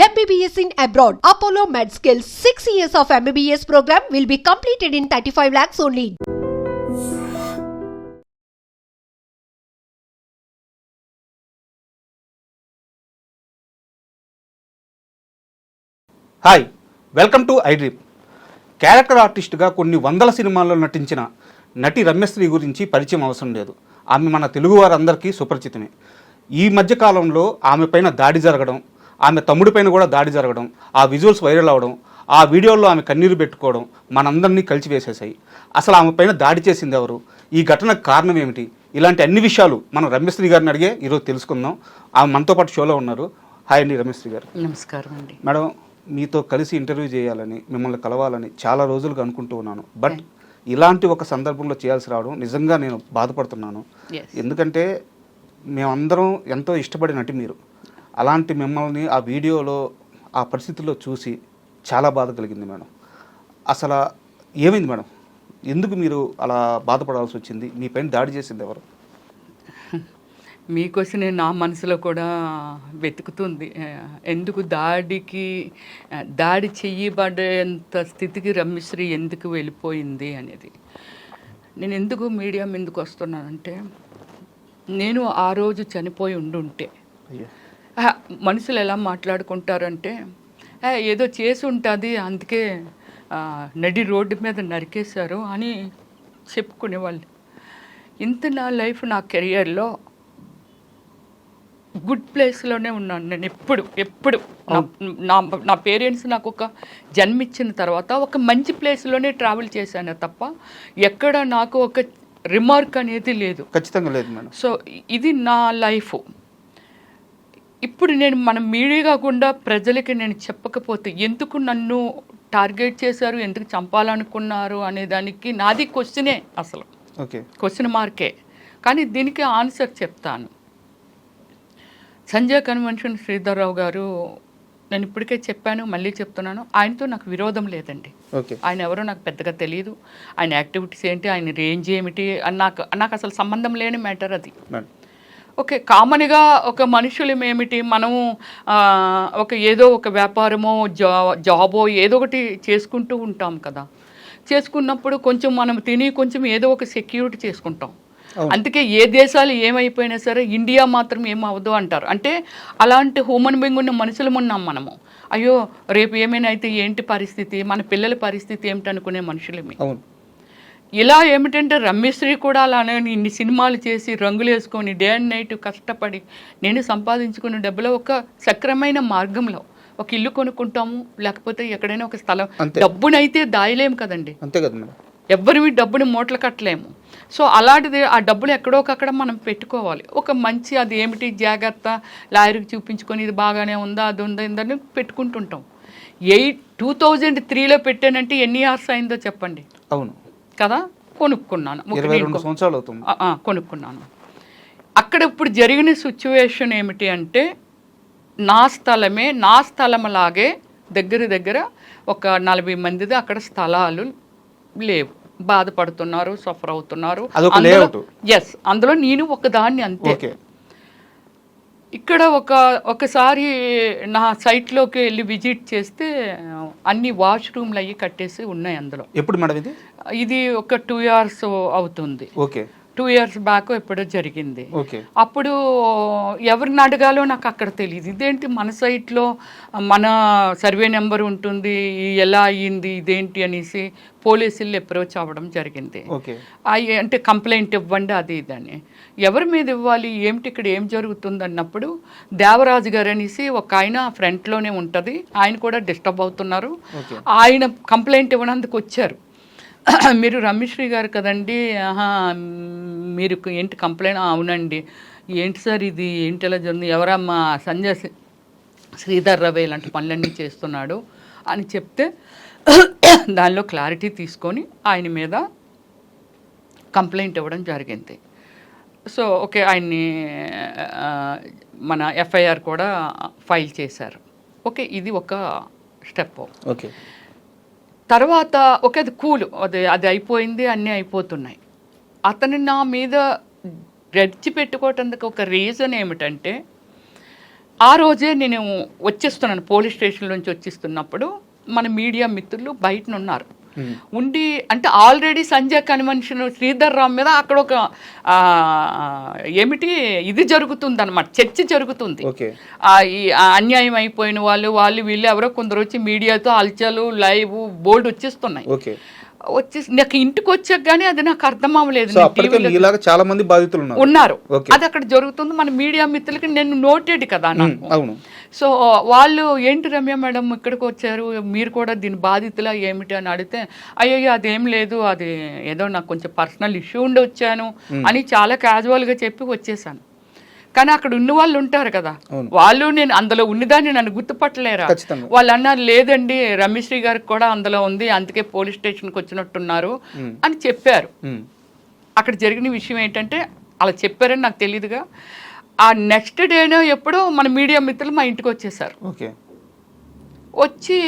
MBBS in abroad. Apollo MedSkill 6 years of MBBS program will be completed in 35 lakhs only. Hi, welcome to iDream. Character ఆర్టిస్ట్గా కొన్ని వందల సినిమాల్లో నటించిన నటి రమ్యశ్రీ గురించి పరిచయం అవసరం లేదు. ఆమె మన తెలుగు వారందరికీ సుపరిచితమే. ఈ మధ్యకాలంలో ఆమె పైన దాడి జరగడం, ఆమె తమ్ముడి పైన కూడా దాడి జరగడం, ఆ విజువల్స్ వైరల్ అవ్వడం, ఆ వీడియోల్లో ఆమె కన్నీరు పెట్టుకోవడం మనందరినీ కలిచివేసేసాయి. అసలు ఆమె పైన దాడి చేసింది ఎవరు, ఈ ఘటనకు కారణం ఏమిటి, ఇలాంటి అన్ని విషయాలు మనం రమ్యశ్రీ గారిని అడిగే ఈరోజు తెలుసుకుందాం. ఆమె మనతో పాటు షోలో ఉన్నారు. హాయ్ అండి రమ్యశ్రీ గారు. నమస్కారం అండి. మేడం, మీతో కలిసి ఇంటర్వ్యూ చేయాలని, మిమ్మల్ని కలవాలని చాలా రోజులుగా అనుకుంటూ ఉన్నాను. బట్ ఇలాంటి ఒక సందర్భంలో చేయాల్సి రావడం నిజంగా నేను బాధపడుతున్నాను. ఎందుకంటే మేమందరం ఎంతో ఇష్టపడే నటి మీరు. అలాంటి మిమ్మల్ని ఆ వీడియోలో ఆ పరిస్థితుల్లో చూసి చాలా బాధ కలిగింది మేడం. అసలు ఏమైంది మేడం? ఎందుకు మీరు అలా బాధపడాల్సి వచ్చింది? మీ పైన దాడి చేసింది ఎవరు? మీకోసం నా మనసులో కూడా వెతుకుతుంది. ఎందుకు దాడి చెయ్యబడేంత స్థితికి రమ్యశ్రీ ఎందుకు వెళ్ళిపోయింది అనేది. నేను ఎందుకు మీడియా ముందుకు వస్తున్నానంటే, నేను ఆ రోజు చనిపోయి ఉండుంటే మనుషులు ఎలా మాట్లాడుకుంటారంటే, ఏదో చేసి ఉంటుంది అందుకే నడి రోడ్డు మీద నరికేశారు అని చెప్పుకునేవాళ్ళు. ఇంత నా లైఫ్, నా కెరియర్లో గుడ్ ప్లేస్లోనే ఉన్నాను నేను. ఎప్పుడు నా పేరెంట్స్ నాకు ఒక జన్మిచ్చిన తర్వాత ఒక మంచి ప్లేస్లోనే ట్రావెల్ చేశాను తప్ప ఎక్కడ నాకు ఒక రిమార్క్ అనేది లేదు. ఖచ్చితంగా లేదు మేడం. సో ఇది నా లైఫ్. ఇప్పుడు నేను మన మీడియా కాకుండా ప్రజలకి నేను చెప్పకపోతే ఎందుకు నన్ను టార్గెట్ చేశారు, ఎందుకు చంపాలనుకున్నారు అనే దానికి నాది క్వశ్చనే, అసలు క్వశ్చన్ మార్కే. కానీ దీనికి ఆన్సర్ చెప్తాను. సంజయ్ కన్వెన్షన్ శ్రీధర్రావు గారు, నేను ఇప్పటికే చెప్పాను, మళ్ళీ చెప్తున్నాను, ఆయనతో నాకు విరోధం లేదండి. ఆయన ఎవరో నాకు పెద్దగా తెలియదు. ఆయన యాక్టివిటీస్ ఏంటి, ఆయన రేంజ్ ఏమిటి అని నాకు అసలు సంబంధం లేని మ్యాటర్ అది. ఓకే, కామన్గా ఒక మనుషులం ఏమిటి, మనము ఏదో ఒక వ్యాపారమో జాబో ఏదో ఒకటి చేసుకుంటూ ఉంటాం కదా. చేసుకున్నప్పుడు కొంచెం మనం తిని కొంచెం ఏదో ఒక సెక్యూరిటీ చేసుకుంటాం. అందుకే ఏ దేశాలు ఏమైపోయినా సరే ఇండియా మాత్రం ఏమవ్వదు అంటారు. అంటే అలాంటి హ్యూమన్ బీయింగ్ ఉన్న మనుషులం ఉన్నాం మనము. అయ్యో రేపు ఏమైనా అయితే ఏంటి పరిస్థితి, మన పిల్లల పరిస్థితి ఏమిటి అనుకునే మనుషులమే. ఇలా ఏమిటంటే రమ్యశ్రీ కూడా అలానే ఇన్ని సినిమాలు చేసి రంగులు వేసుకొని డే అండ్ నైట్ కష్టపడి నేను సంపాదించుకునే డబ్బులో ఒక సక్రమైన మార్గంలో ఒక ఇల్లు కొనుక్కుంటాము, లేకపోతే ఎక్కడైనా ఒక స్థలం. డబ్బునైతే దాయలేము కదండి, అంతే కదా మేడం. ఎవ్వరివి డబ్బుని మూటలు కట్టలేము. సో అలాంటిది ఆ డబ్బులు ఎక్కడోకక్కడ మనం పెట్టుకోవాలి. ఒక మంచి అది ఏమిటి జాగ్రత్త లాయర్కి చూపించుకొని ఇది బాగానే ఉందా, అది ఉందా, ఇందని పెట్టుకుంటుంటాం. 2003లో పెట్టానంటే ఎన్ని ఇయర్స్ అయిందో చెప్పండి. అవును కదా, కొనుక్కున్నాను, 22 సంవత్సరాలు అవుతుంది. కొనుక్కున్నాను. అక్కడ ఇప్పుడు జరిగిన సిచ్యువేషన్ ఏమిటి అంటే, నా స్థలమే, నా స్థలంలాగే దగ్గర ఒక 40 మందిది అక్కడ స్థలాలు లేవు. బాధపడుతున్నారు, సఫర్ అవుతున్నారు. ఎస్, అందులో నేను ఒకదాన్ని అంతే. ఇక్కడ ఒకసారి నా సైట్లోకి వెళ్ళి విజిట్ చేస్తే అన్ని వాష్రూమ్లు అయ్యి కట్టేసి ఉన్నాయి అందులో. ఎప్పుడు మేడం ఇది? ఇది ఒక 2 years అవుతుంది. 2 years బ్యాక్ ఎప్పుడో జరిగింది. అప్పుడు ఎవరిని అడగాలో నాకు అక్కడ తెలియదు. ఇదేంటి మన సైట్లో మన సర్వే నెంబర్ ఉంటుంది, ఎలా అయ్యింది ఇదేంటి అనేసి పోలీసులు అప్రోచ్ అవ్వడం జరిగింది. అంటే కంప్లైంట్ ఇవ్వండి అది ఇదని. ఎవరి మీద ఇవ్వాలి, ఏమిటి ఇక్కడ ఏం జరుగుతుంది అన్నప్పుడు దేవరాజు గారు అనేసి ఒక ఆయన ఫ్రంట్లోనే ఉంటుంది, ఆయన కూడా డిస్టర్బ్ అవుతున్నారు. ఆయన కంప్లైంట్ ఇవ్వడానికి వచ్చారు. మీరు రమ్యశ్రీ గారు కదండి, మీరు ఏంటి కంప్లైంట్? అవునండి. ఏంటి సార్ ఇది, ఏంటి ఎలా జరిగింది, ఎవరమ్మా? సంజయ్ శ్రీధర్రావు ఇలాంటి పనులన్నీ చేస్తున్నాడు అని చెప్తే దానిలో క్లారిటీ తీసుకొని ఆయన మీద కంప్లైంట్ ఇవ్వడం జరిగింది. సో ఓకే, ఆయన్ని మన ఎఫ్ఐఆర్ కూడా ఫైల్ చేశారు. ఓకే, ఇది ఒక స్టెప్. ఓకే, తర్వాత అది కూల్, అది అయిపోయింది, అన్నీ అయిపోతున్నాయి. అతను నా మీద రెచ్చి పెట్టుకోవటానికి ఒక రీజన్ ఏమిటంటే, ఆ రోజే నేను వచ్చేస్తున్నాను, పోలీస్ స్టేషన్ నుంచి వచ్చేస్తున్నప్పుడు మన మీడియా మిత్రులు బయట ఉన్నారు. ఉండి అంటే ఆల్రెడీ సంజయ్ కన్వెన్షన్ శ్రీధర్ రావు మీద అక్కడ ఒక ఏమిటి ఇది జరుగుతుంది అనమాట, చర్చ జరుగుతుంది. ఈ అన్యాయం అయిపోయిన వాళ్ళు వీళ్ళు ఎవరో కొందరు వచ్చి మీడియాతో అల్చలు లైవ్ బోర్డు వచ్చేస్తున్నాయి. వచ్చేసి నాకు ఇంటికి వచ్చాక గానీ అది నాకు అర్థం అవ్వలేదు. చాలా మంది బాధితులు ఉన్నారు, అది అక్కడ జరుగుతుంది. మన మీడియా మిత్రులకి నేను నోటెడ్ కదా నాకు. సో వాళ్ళు ఏంటి రమ్య మేడం ఇక్కడికి వచ్చారు, మీరు కూడా దీని బాధితులా ఏమిటి అని అడిగితే అయ్యో అదేం లేదు, అది ఏదో నాకు కొంచెం పర్సనల్ ఇష్యూ ఉండి వచ్చాను అని చాలా క్యాజువల్గా చెప్పి వచ్చేసాను. కానీ అక్కడ ఉన్న వాళ్ళు ఉంటారు కదా, వాళ్ళు నేను అందులో ఉన్నదాన్ని నన్ను గుర్తుపట్టలేరా. వాళ్ళు అన్నారు లేదండి రమ్యశ్రీ గారికి కూడా అందులో ఉంది, అందుకే పోలీస్ స్టేషన్కి వచ్చినట్టున్నారు అని చెప్పారు. అక్కడ జరిగిన విషయం ఏంటంటే అలా చెప్పారని నాకు తెలియదుగా. ఆ నెక్స్ట్ డేనో ఎప్పుడో మన మీడియా మిత్రులు మా ఇంటికి వచ్చేసారు. వచ్చి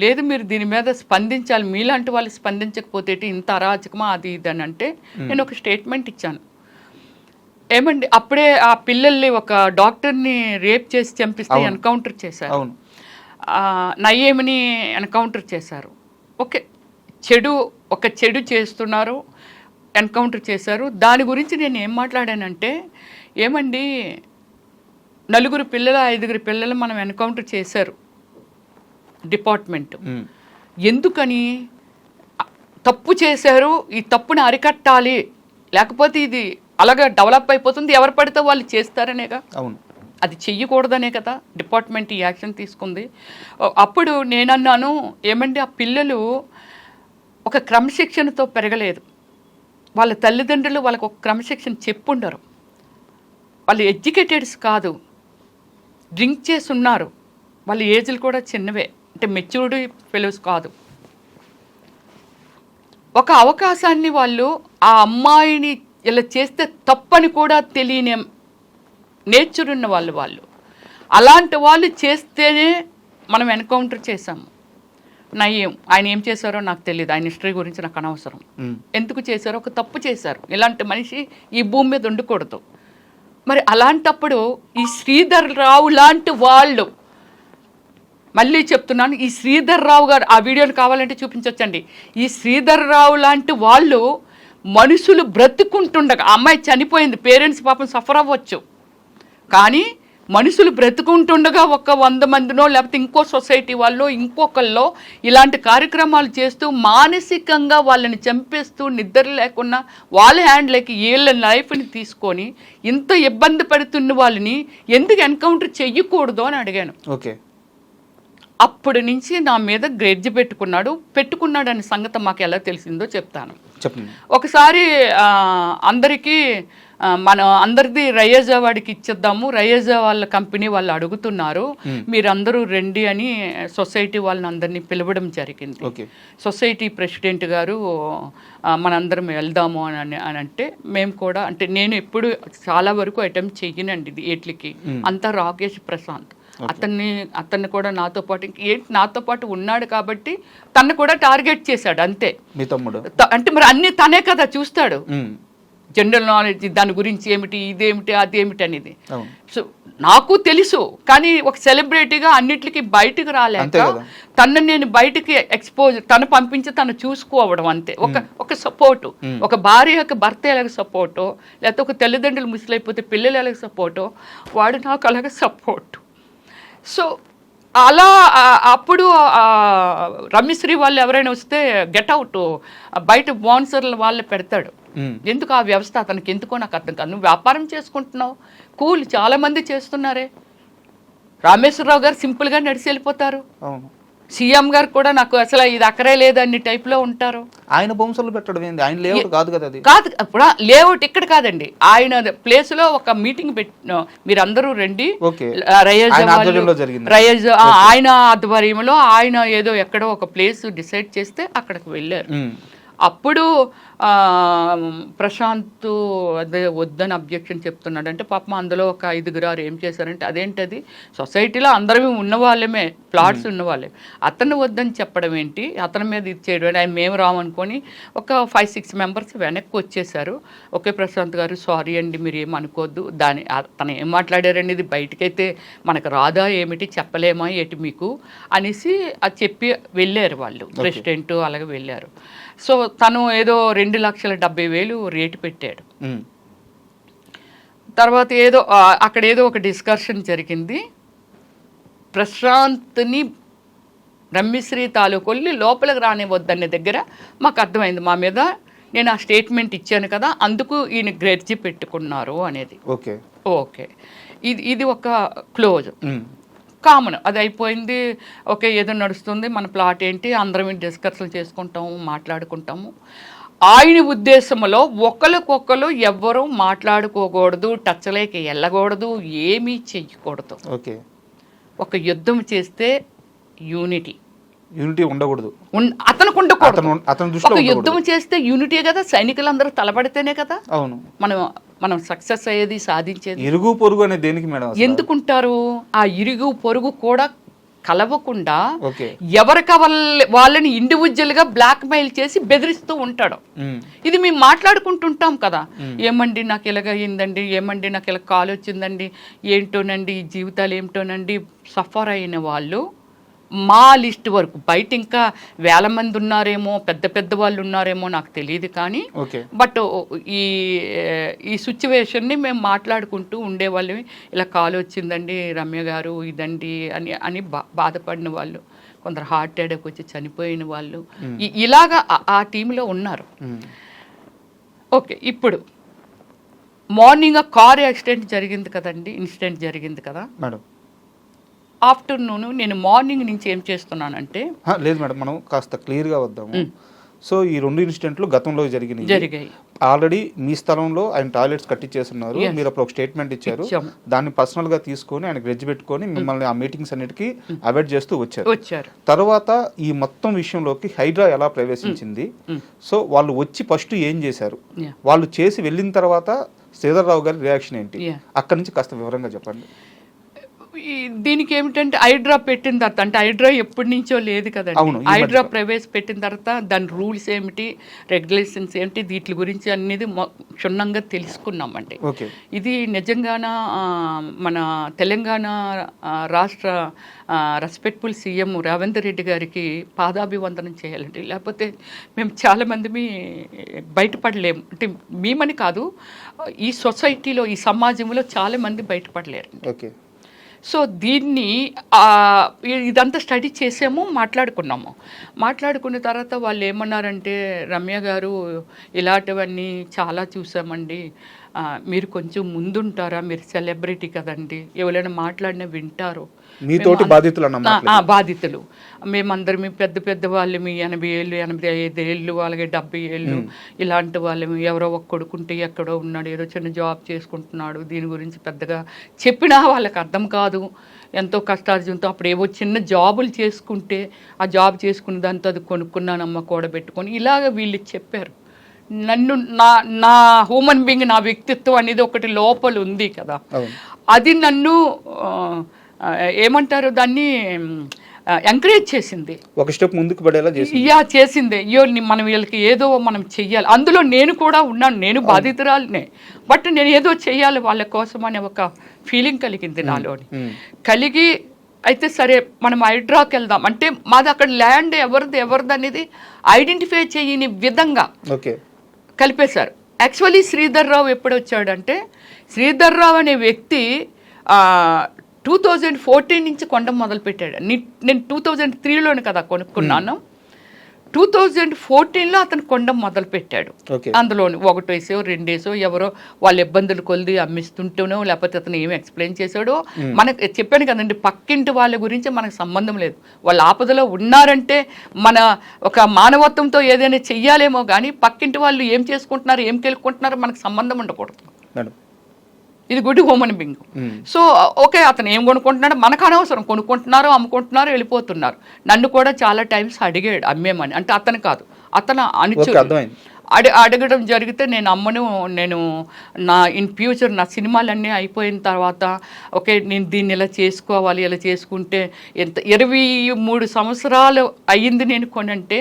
లేదు మీరు దీని మీద స్పందించాలి, మీలాంటి వాళ్ళు స్పందించకపోతే ఇంత అరాచకమా అది ఇది అని అంటే నేను ఒక స్టేట్మెంట్ ఇచ్చాను. ఏమండి అప్పుడే ఆ పిల్లల్ని ఒక డాక్టర్ని రేప్ చేసి చంపిస్తే ఎన్కౌంటర్ చేశారు, నయ్యేమిని ఎన్కౌంటర్ చేశారు. ఒక చెడు చేస్తున్నారు, ఎన్కౌంటర్ చేశారు. దాని గురించి నేను ఏం మాట్లాడానంటే ఏమండి 4 పిల్లలు 5 పిల్లలు మనం ఎన్కౌంటర్ చేశారు డిపార్ట్మెంట్, ఎందుకని తప్పు చేశారు, ఈ తప్పుని అరికట్టాలి, లేకపోతే ఇది అలాగా డెవలప్ అయిపోతుంది, ఎవరు పడితే వాళ్ళు చేస్తారనేగా. అవును, అది చెయ్యకూడదనే కదా డిపార్ట్మెంట్ ఈ యాక్షన్ తీసుకుంది. అప్పుడు నేనన్నాను ఏమంటే ఆ పిల్లలు ఒక క్రమశిక్షణతో పెరగలేదు, వాళ్ళ తల్లిదండ్రులు వాళ్ళకు ఒక క్రమశిక్షణ చెప్పుండరు, వాళ్ళు ఎడ్యుకేటెడ్స్ కాదు, డ్రింక్ చేసి ఉన్నారు, వాళ్ళ ఏజ్లు కూడా చిన్నవే, అంటే మెచ్యూర్డ్ ఫెలోస్ కాదు. ఒక అవకాశాన్ని వాళ్ళు ఆ అమ్మాయిని ఇలా చేస్తే తప్పని కూడా తెలియని నేచర్ ఉన్న వాళ్ళు అలాంటి వాళ్ళు చేస్తేనే మనం ఎన్కౌంటర్ చేసాము. నయ్యం ఆయన ఏం చేశారో నాకు తెలియదు, ఆయన హిస్టరీ గురించి నాకు అనవసరం. ఎందుకు చేశారో ఒక తప్పు చేశారు, ఇలాంటి మనిషి ఈ భూమి మీద ఉండకూడదు. మరి అలాంటప్పుడు ఈ శ్రీధర్ రావు లాంటి వాళ్ళు, మళ్ళీ చెప్తున్నాను, ఈ శ్రీధర్ రావు గారు ఆ వీడియోని కావాలంటే చూపించవచ్చండి, ఈ శ్రీధర్ రావు లాంటి వాళ్ళు మనుషులు బ్రతుకుంటుండగా, అమ్మాయి చనిపోయింది, పేరెంట్స్ పాపం సఫర్ అవ్వచ్చు, కానీ మనుషులు బ్రతుకుంటుండగా ఒక 100 మందినో లేకపోతే ఇంకో సొసైటీ వాళ్ళు ఇంకొకళ్ళో ఇలాంటి కార్యక్రమాలు చేస్తూ మానసికంగా వాళ్ళని చంపేస్తూ నిద్ర లేకుండా వాళ్ళ హ్యాండ్లోకి వీళ్ళ లైఫ్ని తీసుకొని ఇంత ఇబ్బంది పడుతున్న వాళ్ళని ఎందుకు ఎన్కౌంటర్ చెయ్యకూడదు అని అడిగాను. అప్పటి నుంచి నా మీద గ్రెడ్జ్ పెట్టుకున్నాడనే సంగతి మాకు ఎలా తెలిసిందో చెప్తాను. ఒకసారి అందరికీ అందరిది రయేజా వాడికి ఇచ్చేద్దాము, రయేజా వాళ్ళ కంపెనీ వాళ్ళు అడుగుతున్నారు, మీరందరూ రండి అని సొసైటీ వాళ్ళని అందరినీ పిలవడం జరిగింది. సొసైటీ ప్రెసిడెంట్ గారు మనందరం వెళ్దాము అని అంటే మేము కూడా, అంటే నేను ఎప్పుడు చాలా వరకు అటెంప్ట్ చెయ్యనండి వీటికి, అంతా రాకేష్ ప్రశాంత్ అతన్ని కూడా నాతో పాటు ఉన్నాడు కాబట్టి తను కూడా టార్గెట్ చేశాడు అంతే. మీ తమ్ముడు అంటే మరి అన్ని తనే కదా చూస్తాడు, జనరల్ నాలెడ్జ్ దాని గురించి ఏమిటి, ఇదేమిటి, అదేమిటి అనేది. సో నాకు తెలుసు, కానీ ఒక సెలబ్రిటీగా అన్నిటికీ బయటకు రాలేక తను నేను బయటికి తను పంపించి తను చూసుకోవడం అంతే. ఒక సపోర్టు, ఒక భార్య యొక్క భర్త ఎలాగ సపోర్టో, లేకపోతే ఒక తల్లిదండ్రులు ముసలైపోతే పిల్లలు ఎలాగ సపోర్టో, వాడు నాకు అలాగ సపోర్టు. సో అలా అప్పుడు రమ్యశ్రీ వాళ్ళు ఎవరైనా వస్తే గెట్ అవుట్, బయట స్పాన్సర్లు వాళ్ళే పెడతాడు. ఎందుకు ఆ వ్యవస్థ అతనికి ఎందుకో నాకు అర్థం కాదు. నువ్వు వ్యాపారం చేసుకుంటున్నావు, కూలి చాలా మంది చేస్తున్నారే. రామేశ్వరరావు గారు సింపుల్గా నడిచి వెళ్ళిపోతారు, సీఎం గారు కూడా నాకు అసలు ఇది అక్కడే లేదని టైప్లో ఉంటారు. ఆయన బొమ్మలు పెట్టడం ఏంది, ఆయన లేఅవుట్ కాదు కదా, అది కాదు. ఇప్పుడు లేఅవుట్ ఇక్కడ కాదండి, ఆయన ప్లేస్ లో ఒక మీటింగ్ పెట్టిన, మీరందరూ రండి, రయేజ్ ఆయన ఆధ్వర్యంలో ఆయన ఏదో ఎక్కడో ఒక ప్లేస్ డిసైడ్ చేస్తే అక్కడికి వెళ్ళారు. అప్పుడు ప్రశాంత్ అదే వద్దని అబ్జెక్షన్ చెప్తున్నాడు అంటే పాపం అందులో ఒక 5 ఏం చేశారంటే అదేంటది సొసైటీలో అందరూ ఉన్నవాళ్ళమే ప్లాట్స్ ఉన్నవాళ్ళే అతను వద్దని చెప్పడం ఏంటి అతని మీద ఇది చేయడం ఆయన మేము రామనుకొని ఒక 5-6 మెంబర్స్ వెనక్కి వచ్చేసారు. ఓకే ప్రశాంత్ గారు సారీ అండి మీరు ఏమనుకోవద్దు దాని తను ఏం మాట్లాడారండి ఇది బయటకైతే మనకు రాదా ఏమిటి చెప్పలేమా ఏటి మీకు అనేసి అది చెప్పి వెళ్ళారు వాళ్ళు ప్రెసిడెంట్ అలాగే వెళ్ళారు. సో తను ఏదో 2,70,000 రేటు పెట్టాడు. తర్వాత ఏదో అక్కడ ఏదో ఒక డిస్కషన్ జరిగింది. ప్రశాంత్ని రమ్యశ్రీ తాలూకొల్లి లోపలికి రానివద్దనే దగ్గర మాకు అర్థమైంది మా మీద నేను ఆ స్టేట్మెంట్ ఇచ్చాను కదా అందుకు ఈయన గ్రెడ్జి పెట్టుకున్నారు అనేది. ఓకే ఓకే ఇది ఒక క్లోజ్ కామన్ అది అయిపోయింది. ఓకే ఏదో నడుస్తుంది మన ప్లాట్ ఏంటి అందరం డిస్కషన్ చేసుకుంటాము మాట్లాడుకుంటాము. ఆయన ఉద్దేశంలో ఒకరికొకరు ఎవ్వరూ మాట్లాడుకోకూడదు టచ్లోకి వెళ్ళకూడదు ఏమీ చెయ్యకూడదు. ఓకే ఒక యుద్ధం చేస్తే యూనిటీ ఉండకూడదు అతనికి ఉండకూడదు. ఒక యుద్ధం చేస్తే యూనిటీ కదా సైనికులందరూ తలపడితేనే కదా అవును మనం సక్సెస్ అయ్యేది సాధించేది. ఇరుగు పొరుగు అనేది దేనికి మేడం ఎందుకుంటారు ఆ ఇరుగు పొరుగు కూడా కలవకుండా ఎవరికి వాళ్ళని ఇండివిజువల్ గా బ్లాక్ మెయిల్ చేసి బెదిరిస్తూ ఉంటాడు. ఇది మేము మాట్లాడుకుంటుంటాం కదా ఏమండి నాకు ఇలాగ అయిందండి ఏమండి నాకు ఇలా కాల్ వచ్చిందండి ఏంటోనండి ఈ జీవితాలు ఏమిటోనండి సఫర్ అయిన వాళ్ళు మా లిస్ట్ వరకు బయట ఇంకా 1000 మంది ఉన్నారేమో పెద్ద పెద్ద వాళ్ళు ఉన్నారేమో నాకు తెలియదు కానీ బట్ ఈ సిచ్యువేషన్ని మేము మాట్లాడుకుంటూ ఉండేవాళ్ళం. ఇలా కాల్ వచ్చిందండి రమ్య గారు ఇదండి అని బాధపడిన వాళ్ళు కొందరు హార్ట్ అటాక్ వచ్చి చనిపోయిన వాళ్ళు ఇలాగా ఆ టీంలో ఉన్నారు. ఓకే ఇప్పుడు మార్నింగ్ కార్ యాక్సిడెంట్ జరిగింది కదండి ఇన్సిడెంట్ జరిగింది కదా మేడం. ఆఫ్టర్నూన్ నేను మార్నింగ్ నుంచి ఏం చేస్తున్నానంటే లేదు మేడం మనం కాస్త క్లియర్గా వద్దాము. సో ఈ 2 ఇన్సిడెంట్లు గతంలో జరిగాయి. ఆల్రెడీ మీ స్థలంలో ఆయన టాయిలెట్స్ కట్టించేస్తున్నారు మీరు అప్పుడు ఒక స్టేట్మెంట్ ఇచ్చారు దాన్ని పర్సనల్ గా తీసుకొని ఆయన గ్రెడ్జ్ పెట్టుకొని మిమ్మల్ని ఆ మీటింగ్స్ అన్నిటికీ అవాయిడ్ చేస్తూ వచ్చారు. తర్వాత ఈ మొత్తం విషయంలోకి హైడ్రా ఎలా ప్రవేశించింది సో వాళ్ళు వచ్చి ఫస్ట్ ఏం చేశారు వాళ్ళు చేసి వెళ్ళిన తర్వాత శ్రీధర్రావు గారి రియాక్షన్ ఏంటి అక్కడి నుంచి కాస్త వివరంగా చెప్పండి. దీనికి ఏమిటంటే హైడ్రా పెట్టిన తర్వాత అంటే హైడ్రా ఎప్పటి నుంచో లేదు కదండి. హైడ్రా ప్రవేశపెట్టిన తర్వాత దాని రూల్స్ ఏమిటి రెగ్యులేషన్స్ ఏమిటి వీటి గురించి అనేది క్షుణ్ణంగా తెలుసుకున్నామండి. ఇది నిజంగాన మన తెలంగాణ రాష్ట్ర రెస్పెక్ట్ఫుల్ సీఎం రేవంత్ రెడ్డి గారికి పాదాభివందనం చేయాలండి. లేకపోతే మేము చాలామంది బయటపడలేము అంటే మేమని కాదు ఈ సొసైటీలో ఈ సమాజంలో చాలామంది బయటపడలేరు. సో దీన్ని ఇదంతా స్టడీ చేసాము మాట్లాడుకున్న తర్వాత వాళ్ళు ఏమన్నారంటే రమ్య గారు ఇలాంటివన్నీ చాలా చూసామండి మీరు కొంచెం ముందుంటారా మీరు సెలబ్రిటీ కదండి ఎవరైనా మాట్లాడినా వింటారు మీతోటి బాధితులు మేమందరం పెద్ద పెద్ద వాళ్ళమి 80 ఏళ్ళు 85 ఏళ్ళు అలాగే 70 ఏళ్ళు ఇలాంటి వాళ్ళమి ఎవరో ఒక కొడుకుంటే ఎక్కడో ఉన్నాడు ఏదో చిన్న జాబ్ చేసుకుంటున్నాడు దీని గురించి పెద్దగా చెప్పినా వాళ్ళకి అర్థం కాదు ఎంతో కష్టార్జంతో అప్పుడు ఏవో చిన్న జాబులు చేసుకుంటే ఆ జాబ్ చేసుకున్న దాంతో అది కొనుక్కున్నానమ్మ కూడబెట్టుకొని ఇలాగ వీళ్ళు చెప్పారు. నన్ను నా హ్యూమన్ బీయింగ్ నా వ్యక్తిత్వం అనేది ఒకటి లోపల ఉంది కదా అది నన్ను ఏమంటారు దాన్ని ఎంకరేజ్ చేసింది ఒక స్టెప్ ముందుకు పడేలా చేసింది. అయ్యో మనం వీళ్ళకి ఏదో మనం చెయ్యాలి అందులో నేను కూడా ఉన్నాను నేను బాధితురాలనే బట్ నేను ఏదో చెయ్యాలి వాళ్ళ కోసం అనే ఒక ఫీలింగ్ కలిగింది నాలోని కలిగి అయితే సరే మనం హైడ్రాకి వెళ్దాం అంటే మాది అక్కడ ల్యాండ్ ఎవరిది అనేది ఐడెంటిఫై చేయని విధంగా కలిపేశారు. యాక్చువల్లీ శ్రీధర్రావు ఎప్పుడు వచ్చాడంటే శ్రీధర్రావు అనే వ్యక్తి 2014 నుంచి కొనడం మొదలుపెట్టాడు. నేను 2003లోనే కదా కొనుక్కున్నాను 2014లో అతను కొనడం మొదలుపెట్టాడు. అందులోని 1 వేసో 2 వేసో ఎవరో వాళ్ళ ఇబ్బందులు కొలిది అమ్మిస్తుంటేనో లేకపోతే అతను ఏమి ఎక్స్ప్లెయిన్ చేశాడో మనకు చెప్పాను కదండి పక్కింటి వాళ్ళ గురించి మనకు సంబంధం లేదు వాళ్ళ ఆపదలో ఉన్నారంటే మన ఒక మానవత్వంతో ఏదైనా చెయ్యాలేమో కానీ పక్కింటి వాళ్ళు ఏం చేసుకుంటున్నారు ఏం కెలుక్కుంటున్నారో మనకు సంబంధం ఉండకూడదు. ఇది good human being. So okay అతను ఏం కొనుక్కుంటున్నాడో మనకు అనవసరం కొనుక్కుంటున్నారో అమ్ముకుంటున్నారో వెళ్ళిపోతున్నారు. నన్ను కూడా చాలా టైమ్స్ అడిగాడు అమ్మేమని అంటే అతను కాదు అతను అనుచరుడు అడగడం జరిగితే నేను అమ్మను, నేను నా ఇన్ ఫ్యూచర్ నా సినిమాలన్నీ అయిపోయిన తర్వాత ఓకే నేను దీన్ని ఇలా చేసుకోవాలి, ఇలా చేసుకుంటే ఎంత 23 సంవత్సరాలు అయ్యింది నేను కొనంటే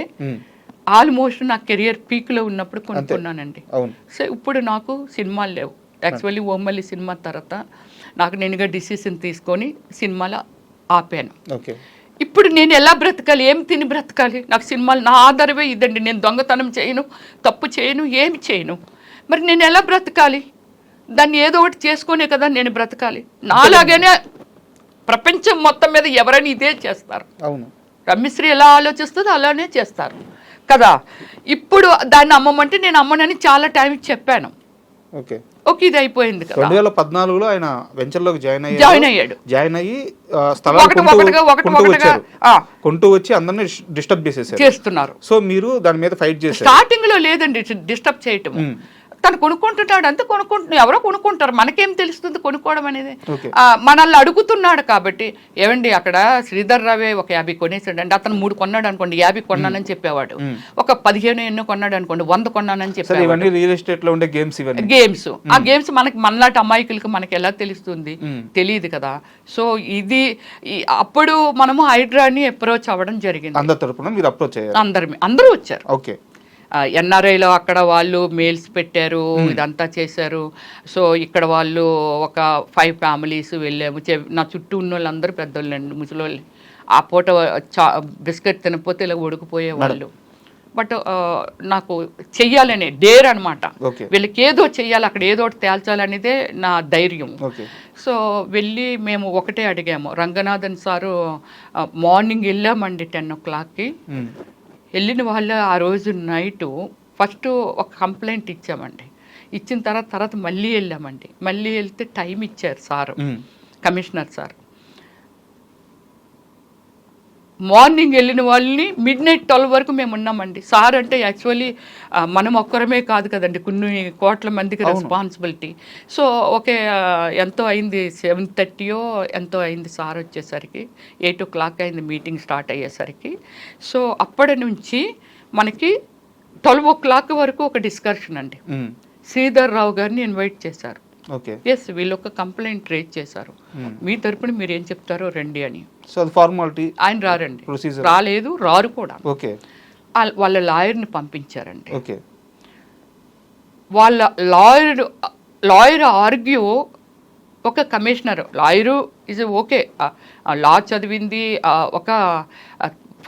ఆల్మోస్ట్ నా కెరియర్ పీక్లో ఉన్నప్పుడు కొనుక్కున్నానండి. సో ఇప్పుడు నాకు సినిమాలు లేవు. యాక్చువల్లీ ఓమల్లి సినిమా తర్వాత నాకు నేనుగా డిసిషన్ తీసుకొని సినిమాలో ఆపాను. ఇప్పుడు నేను ఎలా బ్రతకాలి, ఏం తిని బ్రతకాలి? నాకు సినిమాలు నా ఆధారమే ఇదండి. నేను దొంగతనం చేయను, తప్పు చేయను, ఏమి చేయను. మరి నేను ఎలా బ్రతకాలి? దాన్ని ఏదో ఒకటి చేసుకునే కదా నేను బ్రతకాలి. నాలాగానే ప్రపంచం మొత్తం మీద ఎవరైనా ఇదే చేస్తారు. అవును, రమ్యశ్రీ ఎలా ఆలోచిస్తుందో అలానే చేస్తారు కదా. ఇప్పుడు దాన్ని అమ్మమంటే నేను అమ్మనని చాలా టైం చెప్పాను. ఓకే, ఇది అయిపోయింది కదా. 2014లో ఆయన వెంచర్లోకి జాయిన్ అయ్యాడు. జాయిన్ అయ్యి కొంటూ వచ్చి అందరినీ డిస్టర్బ్ చేస్తున్నారు. సో మీరు దాని మీద ఫైట్ చేశారు. స్టార్టింగ్ లో లేదండి డిస్టర్బ్ చేయటం. తను కొనుక్కుంటున్నాడు అంతే, ఎవరో కొనుక్కుంటారు, మనకేం తెలుస్తుంది కొనుక్కోవడం అనేది. మనల్ని అడుగుతున్నాడు కాబట్టి. ఏమండి అక్కడ శ్రీధర్ రావే ఒక 50 కొనేసాడు అండి, అతను 3 కొన్నాడు అనుకోండి, 50 కొన్నానని చెప్పేవాడు. ఒక 15 ఎన్నో కొన్నాడు అనుకోండి, 100 కొన్నానని చెప్పేవాడు. రియల్ ఎస్టేట్ లో ఉండే గేమ్స్. ఆ గేమ్స్ మనలాంటి అమాయకులకు మనకి ఎలా తెలుస్తుంది? తెలియదు కదా. సో ఇది అప్పుడు మనము హైడ్రాని అప్రోచ్ అవ్వడం జరిగింది. అందరూ వచ్చారు. ఓకే, ఎన్ఆర్ఐలో అక్కడ వాళ్ళు మెయిల్స్ పెట్టారు, ఇదంతా చేశారు. సో ఇక్కడ వాళ్ళు ఒక 5 ఫ్యామిలీస్ వెళ్ళాము. నా చుట్టూ ఉన్న వాళ్ళందరూ పెద్దోళ్ళండి, ముసలోళ్ళు. ఆ పూట బిస్కెట్ తినకపోతే ఇలా ఉడికిపోయేవాళ్ళు. బట్ నాకు చెయ్యాలనే డేర్ అనమాట. వీళ్ళకి ఏదో చెయ్యాలి, అక్కడ ఏదో ఒకటి తేల్చాలనేదే నా ధైర్యం. సో వెళ్ళి మేము ఒకటే అడిగాము. రంగనాథన్ సారు మార్నింగ్ వెళ్ళామండి 10 o'clockకి. వెళ్ళిన వాళ్ళు ఆ రోజు నైటు ఫస్ట్ ఒక కంప్లైంట్ ఇచ్చామండి. ఇచ్చిన తర్వాత మళ్ళీ వెళ్ళామండి. మళ్ళీ వెళ్తే టైం ఇచ్చారు సారు, కమిషనర్ సార్. మార్నింగ్ వెళ్ళిన వాళ్ళని midnight 12 వరకు మేము ఉన్నామండి. సార్ అంటే యాక్చువల్లీ మనం ఒక్కరమే కాదు కదండి, కొన్ని కోట్ల మందికి రెస్పాన్సిబిలిటీ. సో ఓకే, ఎంతో అయింది, 7:30 ఎంతో అయింది సార్ వచ్చేసరికి. 8 o'clock అయింది మీటింగ్ స్టార్ట్ అయ్యేసరికి. సో అప్పటి నుంచి మనకి 12 o'clock వరకు ఒక డిస్కషన్ అండి. శ్రీధర్ రావు గారిని ఇన్వైట్ చేశారు. ఎస్, వీళ్ళు ఒక కంప్లైంట్ రేజ్ చేశారు, మీ తరపున మీరు ఏం చెప్తారో రండి అని. ఫార్మాలిటీ. ఆయన రారండి, రాలేదు, రారు కూడా. వాళ్ళ లాయర్ని పంపించారండి. వాళ్ళ లాయర్ ఆర్గ్యూ, ఒక కమిషనర్ లాయరు ఇస్ ఓకే, లా చదివింది, ఒక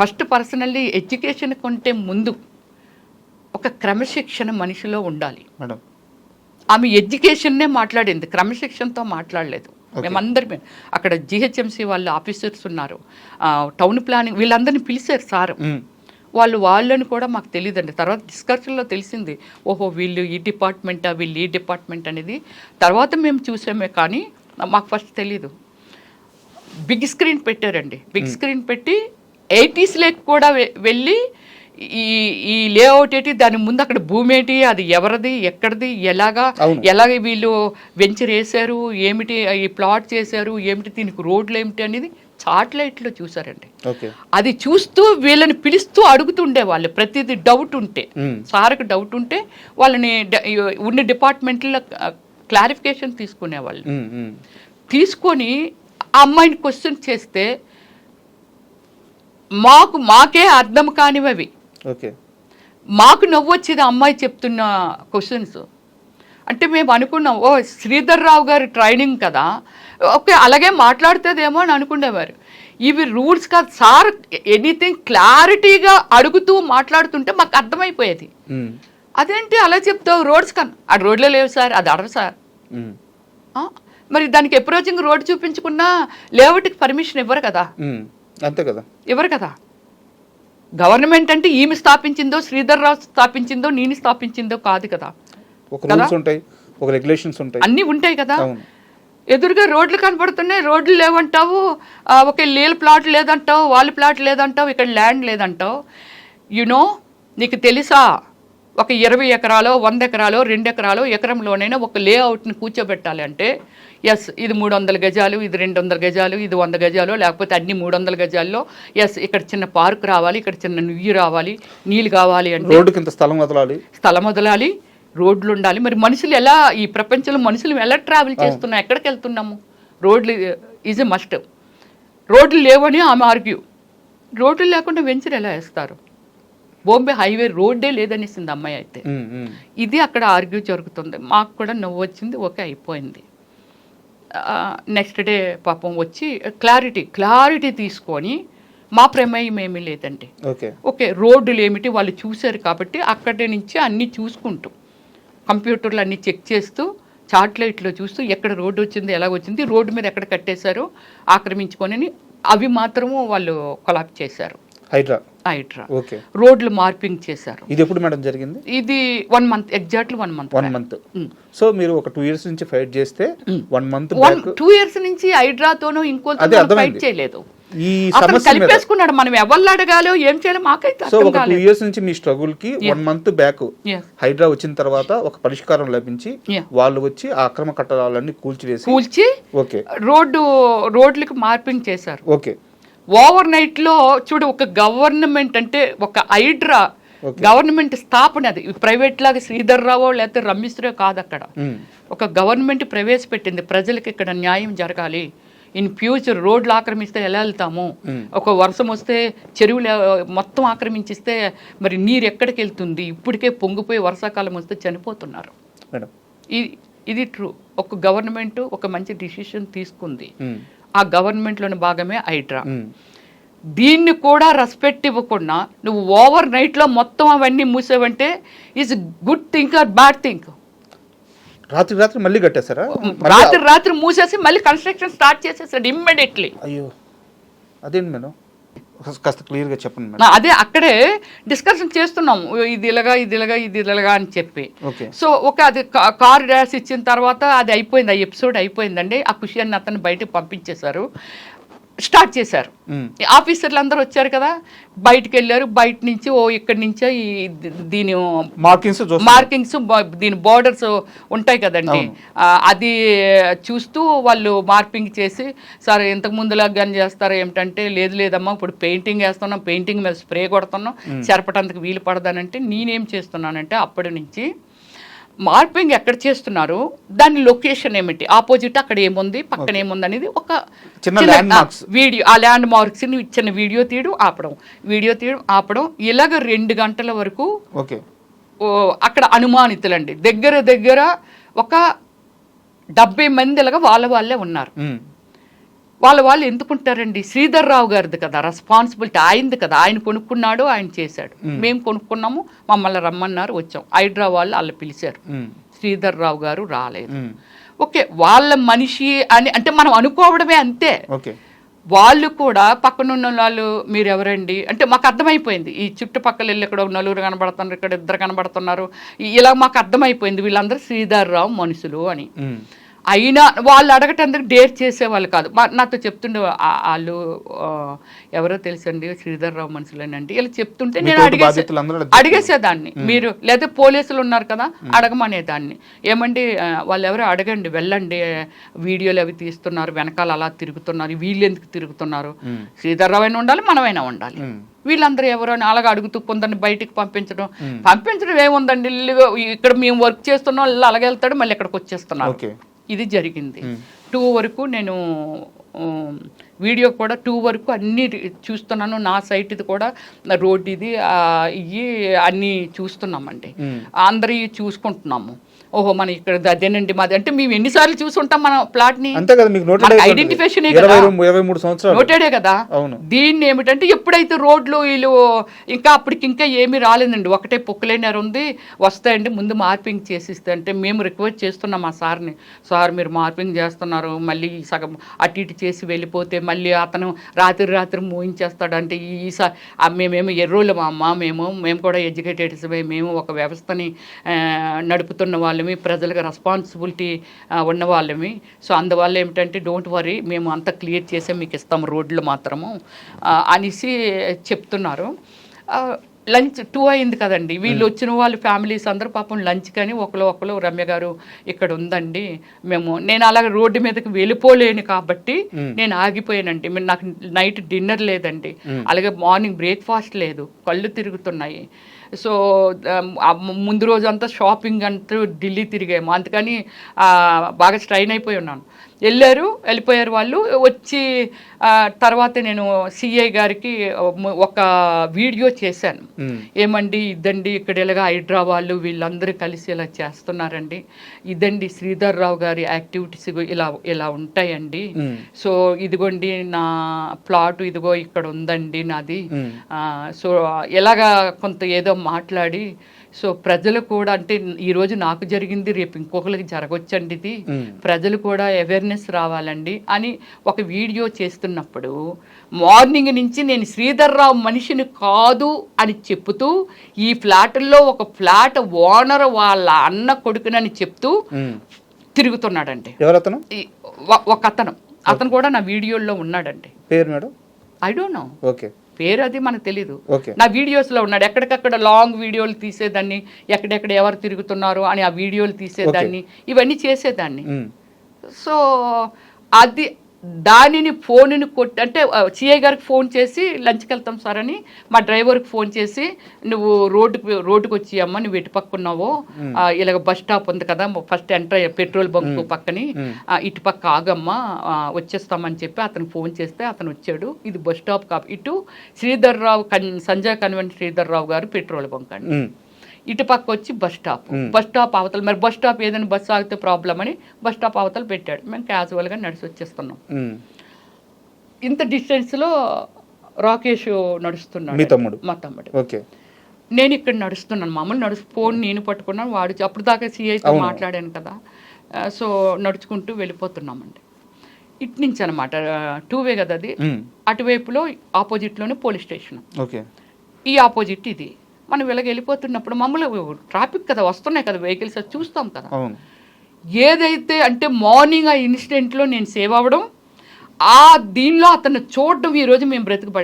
ఫస్ట్ పర్సనల్లీ ఎడ్యుకేషన్ కంటే ముందు ఒక క్రమశిక్షణ మనిషిలో ఉండాలి. ఆమె ఎడ్యుకేషన్నే మాట్లాడింది, క్రమశిక్షణతో మాట్లాడలేదు. మేమందరం అక్కడ జిహెచ్ఎంసీ వాళ్ళు ఆఫీసర్స్ ఉన్నారు, టౌన్ ప్లానింగ్ వీళ్ళందరినీ పిలిచారు సార్. వాళ్ళని కూడా మాకు తెలియదండి. తర్వాత డిస్కషన్లో తెలిసింది, ఓహో వీళ్ళు ఈ డిపార్ట్మెంటా, వీళ్ళు ఈ డిపార్ట్మెంట్ అనేది తర్వాత మేము చూసామే, కానీ మాకు ఫస్ట్ తెలీదు. బిగ్ స్క్రీన్ పెట్టారండి. బిగ్ స్క్రీన్ పెట్టి 80s కూడా వెళ్ళి ఈ లేఅవుట్ ఏంటి, దాని ముందు అక్కడ భూమి ఏంటి, అది ఎవరిది, ఎక్కడిది, ఎలాగ వీళ్ళు వెంచర్ వేశారు, ఏమిటి ఈ ప్లాట్ చేశారు, ఏమిటి దీనికి రోడ్లు ఏమిటి అనేది చాట్లైట్లో చూసారండి. అది చూస్తూ వీళ్ళని పిలుస్తూ అడుగుతుండే వాళ్ళు, ప్రతిదీ డౌట్ ఉంటే, సార్కి డౌట్ ఉంటే వాళ్ళని ఉన్న డిపార్ట్మెంట్లో క్లారిఫికేషన్ తీసుకునేవాళ్ళు. తీసుకొని ఆ అమ్మాయిని క్వశ్చన్ చేస్తే మాకే అర్థం కానివి. మాకు నవ్వొచ్చేది అమ్మాయి చెప్తున్న క్వశ్చన్స్. అంటే మేము అనుకున్నాం, ఓ శ్రీధర్ రావు గారి ట్రైనింగ్ కదా, ఓకే అలాగే మాట్లాడుతుందేమో అని అనుకునేవారు. ఇవి రూల్స్ కాదు సార్, ఎనీథింగ్ క్లారిటీగా అడుగుతూ మాట్లాడుతుంటే మాకు అర్థమైపోయేది. అదేంటి అలా చెప్తావు, రోడ్స్ కన్నా ఆ రోడ్లో లేవు సార్, అది అడరు సార్. మరి దానికి అప్రోచింగ్ రోడ్ చూపించుకున్నా లేఅవుట్కి పర్మిషన్ ఇవ్వరు కదా. అంతే కదా, ఇవ్వరు కదా. గవర్నమెంట్ అంటే ఈమె స్థాపించిందో, శ్రీధర్ రావు స్థాపించిందో, నేను స్థాపించిందో కాదు కదా. అన్నీ ఉంటాయి కదా. ఎదురుగా రోడ్లు కనపడుతున్నాయి, రోడ్లు లేవంటావు, ఒక నీళ్ళ ప్లాట్ లేదంటావు, వాళ్ళ ప్లాట్ లేదంటావు, ఇక్కడ ల్యాండ్ లేదంటావు. యునో నీకు తెలుసా, ఒక 20 ఎకరాలో 100 ఎకరాలో 2 ఎకరాలో ఎకరంలోనైనా ఒక లేఅవుట్ని కూర్చోబెట్టాలి అంటే ఎస్ ఇది 300 గజాలు, ఇది 200 గజాలు, ఇది 100 గజాలు, లేకపోతే అన్ని 300 గజాల్లో ఎస్ ఇక్కడ చిన్న పార్క్ రావాలి, ఇక్కడ చిన్న నుయ్యి రావాలి, నీళ్ళు కావాలి అంటే రోడ్డుకి ఇంత స్థలం వదలాలి, రోడ్లు ఉండాలి. మరి మనుషులు ఎలా, ఈ ప్రపంచంలో మనుషులు ఎలా ట్రావెల్ చేస్తున్నాం, ఎక్కడికి వెళ్తున్నాము? రోడ్లు ఈజ్ ఎ మస్ట్. రోడ్లు లేవని ఆమె ఆర్గ్యూ. రోడ్లు లేకుండా వెంచర్ ఎలా వేస్తారు? బాంబే హైవే రోడ్డే లేదనేసింది అమ్మాయి అయితే. ఇది అక్కడ ఆర్గ్యూ జరుగుతుంది. మాకు కూడా నవ్వు వచ్చింది, ఓకే అయిపోయింది. నెక్స్ట్ డే పాపం వచ్చి క్లారిటీ తీసుకొని మా ప్రమేయం ఏమీ లేదండి, ఓకే రోడ్డులు ఏమిటి వాళ్ళు చూశారు కాబట్టి అక్కడి నుంచి అన్నీ చూసుకుంటూ కంప్యూటర్లు అన్నీ చెక్ చేస్తూ చార్ట్లైట్లో చూస్తూ ఎక్కడ రోడ్డు వచ్చింది, ఎలా వచ్చింది, రోడ్డు మీద ఎక్కడ కట్టేశారు ఆక్రమించుకొని అవి మాత్రము వాళ్ళు కొలాప్స్ చేశారు. హైడ్రా రోడ్లు మార్పింగ్ చేశారు. ఇది ఎప్పుడు మేడం జరిగింది? ఇది 1 మంత్, ఎగ్జాక్ట్లీ 1 మంత్. సో మీరు ఒక 2 years నుంచి ఫైట్ చేస్తే 1 month 2 years నుంచి హైడ్రాతోనూ ఇంకోతో ఫైట్ చేయలేదు. ఈ కలిపేసుకున్నాడు. మనం ఎవరు అడగాలో ఏం చేయాలో మాకైతే సో ఒక 2 years నుంచి మీ స్ట్రగుల్ కి 1 month బ్యాక్ హైడ్రా వచ్చిన తర్వాత ఒక పరిష్కారం లభించి వాళ్ళు వచ్చి ఆ అక్రమ కట్టడాలన్నీ కూల్చి ఓకే రోడ్లకి మార్పింగ్ చేశారు. ఓకే ఓవర్ నైట్ లో చూడు, ఒక గవర్నమెంట్ అంటే ఒక హైడ్రా గవర్నమెంట్ స్థాపన, అది ప్రైవేట్ లాగా శ్రీధర్ రావో లేకపోతే రమేశ్వరో కాదు. అక్కడ ఒక గవర్నమెంట్ ప్రవేశపెట్టింది, ప్రజలకు ఇక్కడ న్యాయం జరగాలి, ఇన్ ఫ్యూచర్ రోడ్లు ఆక్రమిస్తే ఎలా వెళ్తాము, ఒక వర్షం వస్తే చెరువులు మొత్తం ఆక్రమించిస్తే మరి నీరు ఎక్కడికి వెళ్తుంది, ఇప్పటికే పొంగిపోయి వర్షాకాలం వస్తే చనిపోతున్నారు. ఇది ట్రూ. ఒక గవర్నమెంట్ ఒక మంచి డిసిషన్ తీసుకుంది, ఆ గవర్నమెంట్లోని భాగమే హైడ్రా. దీన్ని కూడా రెస్పెక్ట్ ఇవ్వకుండా నువ్వు ఓవర్ నైట్లో మొత్తం అవన్నీ మూసేవంటే is good think or bad think? రాత్రి మళ్ళీ కట్టేశారా? రాత్రి మూసేసి మళ్ళీ కన్స్ట్రక్షన్ స్టార్ట్ చేసేసాడు ఇమ్మీడియట్లీ. అయ్యో అదేంటి మేడం, కాస్త క్లియర్గా చెప్పండి మేడం. అదే అక్కడే డిస్కషన్ చేస్తున్నాము, ఇది ఇలాగా అని చెప్పి. సో అది కార్ డాష్ ఇచ్చిన తర్వాత అది అయిపోయింది, ఆ ఎపిసోడ్ అయిపోయిందండి. ఆ ఖుషి అని అతను బయటకు పంపించేశారు, స్టార్ట్ చేశారు. ఆఫీసర్లు అందరూ వచ్చారు కదా, బయటకు వెళ్ళారు. బయట నుంచి ఇక్కడి నుంచే దీని మార్కింగ్స్ దీని బోర్డర్స్ ఉంటాయి కదండి, అది చూస్తూ వాళ్ళు మార్పింగ్ చేసి, సార్ ఇంతకు ముందులాగా గన్ చేస్తారు ఏమిటంటే, లేదమ్మా ఇప్పుడు పెయింటింగ్ వేస్తున్నాం, పెయింటింగ్ మీద స్ప్రే కొడుతున్నాం, చెరపటానికి వీలు పడదానంటే నేనేం చేస్తున్నానంటే అప్పటి నుంచి మార్పింగ్ ఎక్కడ చేస్తున్నారు, దాని లొకేషన్ ఏమిటి, ఆపోజిట్ అక్కడ ఏముంది, పక్కన ఏముంది అనేది ఒక వీడియో, ఆ ల్యాండ్ మార్క్స్ చిన్న వీడియో తీయడం ఆపడం ఇలాగ 2 గంటల వరకు అక్కడ అనుమానితులండి. దగ్గర ఒక 70 మంది ఇలాగా వాళ్ళే ఉన్నారు. వాళ్ళు ఎందుకుంటారండి, శ్రీధర్ రావు గారిది కదా రెస్పాన్సిబిలిటీ, ఆయనది కదా, ఆయన కొనుక్కున్నాడు, ఆయన చేశాడు. మేము కొనుక్కున్నాము, మమ్మల్ని రమ్మన్నారు, వచ్చాం. హైడ్రా వాళ్ళు అలా పిలిచారు, శ్రీధర్ రావు గారు రాలేదు. ఓకే వాళ్ళ మనిషి అని అంటే మనం అనుకోవడమే అంతే. వాళ్ళు కూడా పక్కనున్న వాళ్ళు మీరు ఎవరండి అంటే మాకు అర్థమైపోయింది, ఈ చుట్టుపక్కల వెళ్ళి ఇక్కడ 4 కనబడుతున్నారు, ఇక్కడ 2 కనబడుతున్నారు, ఇలా మాకు అర్థమైపోయింది వీళ్ళందరూ శ్రీధర్ రావు మనుషులు అని. అయినా వాళ్ళు అడగటానికి డేర్ చేసేవాళ్ళు కాదు. నాతో చెప్తుండే వాళ్ళు ఎవరో తెలుసండి శ్రీధర్ రావు మనుషులని అంటే, ఇలా చెప్తుంటే నేను అడిగేసేదాన్ని. మీరు లేదా పోలీసులు ఉన్నారు కదా అడగమనేదాన్ని, ఏమండి వాళ్ళు ఎవరో అడగండి, వెళ్ళండి, వీడియోలు అవి తీస్తున్నారు, వెనకాల అలా తిరుగుతున్నారు, వీళ్ళు ఎందుకు తిరుగుతున్నారు, శ్రీధర్ రావు అయినా ఉండాలి, మనమైనా ఉండాలి, వీళ్ళందరూ ఎవరో అని అలాగ అడుగుతూ కొందరిని బయటికి పంపించడం ఏముందండి, ఇక్కడ మేము వర్క్ చేస్తున్నాం, అలాగే వెళ్తాడు, మళ్ళీ ఇక్కడికి వచ్చేస్తున్నారు. ఇది జరిగింది. 2 వరకు నేను వీడియో కూడా 2 వరకు అన్నీ చూస్తున్నాను. నా సైట్ ఇది కూడా, రోడ్ ఇది ఇవి అన్నీ చూస్తున్నామండి, అందరి చూసుకుంటున్నాము. ఓహో మన ఇక్కడ అదేనండి మాది అంటే మేము ఎన్నిసార్లు చూసుంటాం మన ప్లాట్ ని, ఐడెంటిఫికేషన్ నోటెడే కదా. దీన్ని ఏమిటంటే ఎప్పుడైతే రోడ్లు వీళ్ళు ఇంకా అప్పటికి ఇంకా ఏమీ రాలేదండి, ఒకటే పొక్కులైనర్ ఉంది, వస్తాయండి ముందు మార్పింగ్ చేసిస్తే అంటే మేము రిక్వెస్ట్ చేస్తున్నాం ఆ సార్ని, సార్ మీరు మార్పింగ్ చేస్తున్నారు, మళ్ళీ సగం అటు ఇటు చేసి వెళ్ళిపోతే మళ్ళీ అతను రాత్రి మూయించేస్తాడు అంటే, మేమేమో ఎర్రోళ్ళు మా అమ్మ, మేము కూడా ఎడ్యుకేటెడ్స్, మేము ఒక వ్యవస్థని నడుపుతున్న వాళ్ళమి, ప్రజలకు రెస్పాన్సిబిలిటీ ఉన్న వాళ్ళమి. సో అందువల్ల ఏమిటంటే డోంట్ వరీ, మేము అంతా క్లియర్ చేసే మీకు ఇస్తాము రోడ్లు మాత్రము అనేసి చెప్తున్నారు. లంచ్ 2 అయింది కదండి, వీళ్ళు వచ్చిన వాళ్ళు ఫ్యామిలీస్ అందరూ పాపం లంచ్ కానీ ఒకరు రమ్య గారు ఇక్కడ ఉందండి నేను అలాగే రోడ్డు మీదకి వెళ్ళిపోలేను కాబట్టి నేను ఆగిపోయానండి. నాకు నైట్ డిన్నర్ లేదండి, అలాగే మార్నింగ్ బ్రేక్ఫాస్ట్ లేదు, కళ్ళు తిరుగుతున్నాయి. సో ముందు రోజు అంతా షాపింగ్ అంటూ ఢిల్లీ తిరిగాము, అందుకని బాగా స్ట్రైన్ అయిపోయి ఉన్నాను. వెళ్ళిపోయారు వాళ్ళు. వచ్చి తర్వాత నేను సిఐ గారికి ఒక వీడియో చేశాను, ఏమండి ఇదండి ఇక్కడ ఇలాగా హైడ్రా వాళ్ళు వీళ్ళందరూ కలిసి ఇలా చేస్తున్నారండి, ఇదండి శ్రీధర్ రావు గారి యాక్టివిటీస్ ఇలా ఉంటాయండి, సో ఇదిగోండి నా ప్లాట్ ఇదిగో ఇక్కడ ఉందండి నాది, సో ఎలాగా కొంత ఏదో మాట్లాడి, సో ప్రజలు కూడా అంటే ఈరోజు నాకు జరిగింది రేపు ఇంకొకరికి జరగవచ్చండి, ఇది ప్రజలు కూడా అవేర్నెస్ రావాలండి అని ఒక వీడియో చేస్తున్నప్పుడు మార్నింగ్ నుంచి నేను శ్రీధర్ రావు మనిషిని కాదు అని చెప్తూ ఈ ఫ్లాట్లో ఒక ఫ్లాట్ ఓనర్ వాళ్ళ అన్న కొడుకునని చెప్తూ తిరుగుతున్నాడండి. ఎవరతను? ఒక అతను కూడా నా వీడియోలో ఉన్నాడండి. పేరు madam? I don't know. Okay, పేరు అది మనకు తెలీదు. నా వీడియోస్లో ఉన్నాడు. ఎక్కడికక్కడ లాంగ్ వీడియోలు తీసేదాన్ని, ఎక్కడెక్కడ ఎవరు తిరుగుతున్నారు అని ఆ వీడియోలు తీసేదాన్ని, ఇవన్నీ చేసేదాన్ని. సో అది దానిని ఫోన్ని కొట్టి అంటే సిఐ గారికి ఫోన్ చేసి లంచ్కి వెళ్తాం సార్ అని మా డ్రైవర్కి ఫోన్ చేసి, నువ్వు రోడ్డుకి వచ్చి అమ్మ నువ్వు ఎటు పక్కున్నావో ఇలాగ బస్ స్టాప్ ఉంది కదా ఫస్ట్ ఎంటర్ పెట్రోల్ బంక్ పక్కని ఇటు పక్క ఆగమ్మా వచ్చేస్తామని చెప్పి అతను ఫోన్ చేస్తే అతను వచ్చాడు. ఇది బస్ స్టాప్ ఇటు శ్రీధర్ రావు సంజయ్ కన్వెంట్ శ్రీధర్ రావు గారు పెట్రోల్ బంక్ అండి, ఇటు పక్క వచ్చి బస్ స్టాప్ అవతల. మరి బస్ స్టాప్ ఏదైనా బస్సు ఆగితే ప్రాబ్లం అని బస్ స్టాప్ అవతల పెట్టాడు. మేము క్యాజువల్గా నడిచి వచ్చేస్తున్నాం. ఇంత డిస్టెన్స్లో రాకేష్ నడుస్తున్నాడు, మా తమ్ముడు. నేను ఇక్కడ నడుస్తున్నాను, మామూలు ఫోన్ నేను పట్టుకున్నాను, వాడు అప్పుడు దాకా సిఐతో మాట్లాడాను కదా, సో నడుచుకుంటూ వెళ్ళిపోతున్నామండి. ఇటు నుంచి అనమాట 2 కదా అది, అటువైపులో ఆపోజిట్లోనే పోలీస్ స్టేషన్, ఈ ఆపోజిట్ ఇది. మనం ఇలాగ వెళ్ళిపోతున్నప్పుడు మమ్మల్ని ట్రాఫిక్ కదా వస్తున్నాయి కదా వెహికల్స్, చూస్తాం కదా. ఏదైతే అంటే మార్నింగ్ ఆ ఇన్సిడెంట్లో నేను సేవ్ అవ్వడం, దీనిలో అతను చూడడం, ఈరోజు మేము బ్రతుకు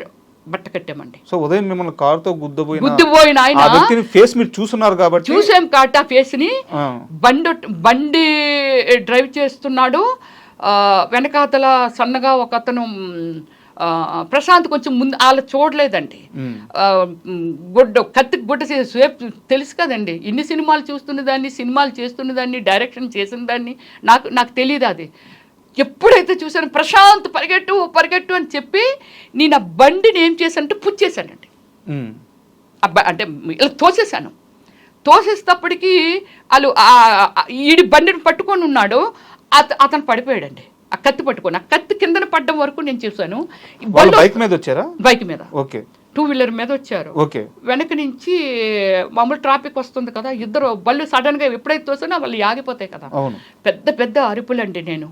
బట్ట కట్టామండి. సో ఉదయం మిమ్మల్ని కారుతో గుద్దుపోయిన ఆయన ఫేస్ మీరు చూస్తున్నారు కాబట్టి చూసాం కాబట్టి ఆ ఫేస్ ని బండి డ్రైవ్ చేస్తున్నాడు, వెనకాతల సన్నగా ఒక అతను ప్రశాంత్ కొంచెం ముందు వాళ్ళు చూడలేదండి, కత్తికి గుడ్డ తెలుసు కదండి, ఇన్ని సినిమాలు చూస్తున్న దాన్ని, సినిమాలు చేస్తున్న దాన్ని, డైరెక్షన్ చేసిన దాన్ని, నాకు తెలియదు. అది ఎప్పుడైతే చూసాను ప్రశాంత్ పరిగెట్టు అని చెప్పి నేను ఆ బండిని ఏం చేశానంటే పుచ్చేసానండి, అంటే ఇలా తోసేసేటప్పటికి వాళ్ళు ఈడి బండిని పట్టుకొని ఉన్నాడు, అతను పడిపోయాడండి. ఆ కత్తి పట్టుకొని ఆ కత్తి కిందన పడ్డం వరకు నేను చూసాను. బైక్ మీద వచ్చారా? బైక్ మీద, 2 వీలర్ మీద వచ్చారు. వెనక నుంచి మామూలు ట్రాఫిక్ వస్తుంది కదా, ఇద్దరు బళ్ళు సడన్ గా ఎప్పుడైతే తోసానో వాళ్ళు ఆగిపోతాయి కదా, పెద్ద పెద్ద అరుపులండి. నేను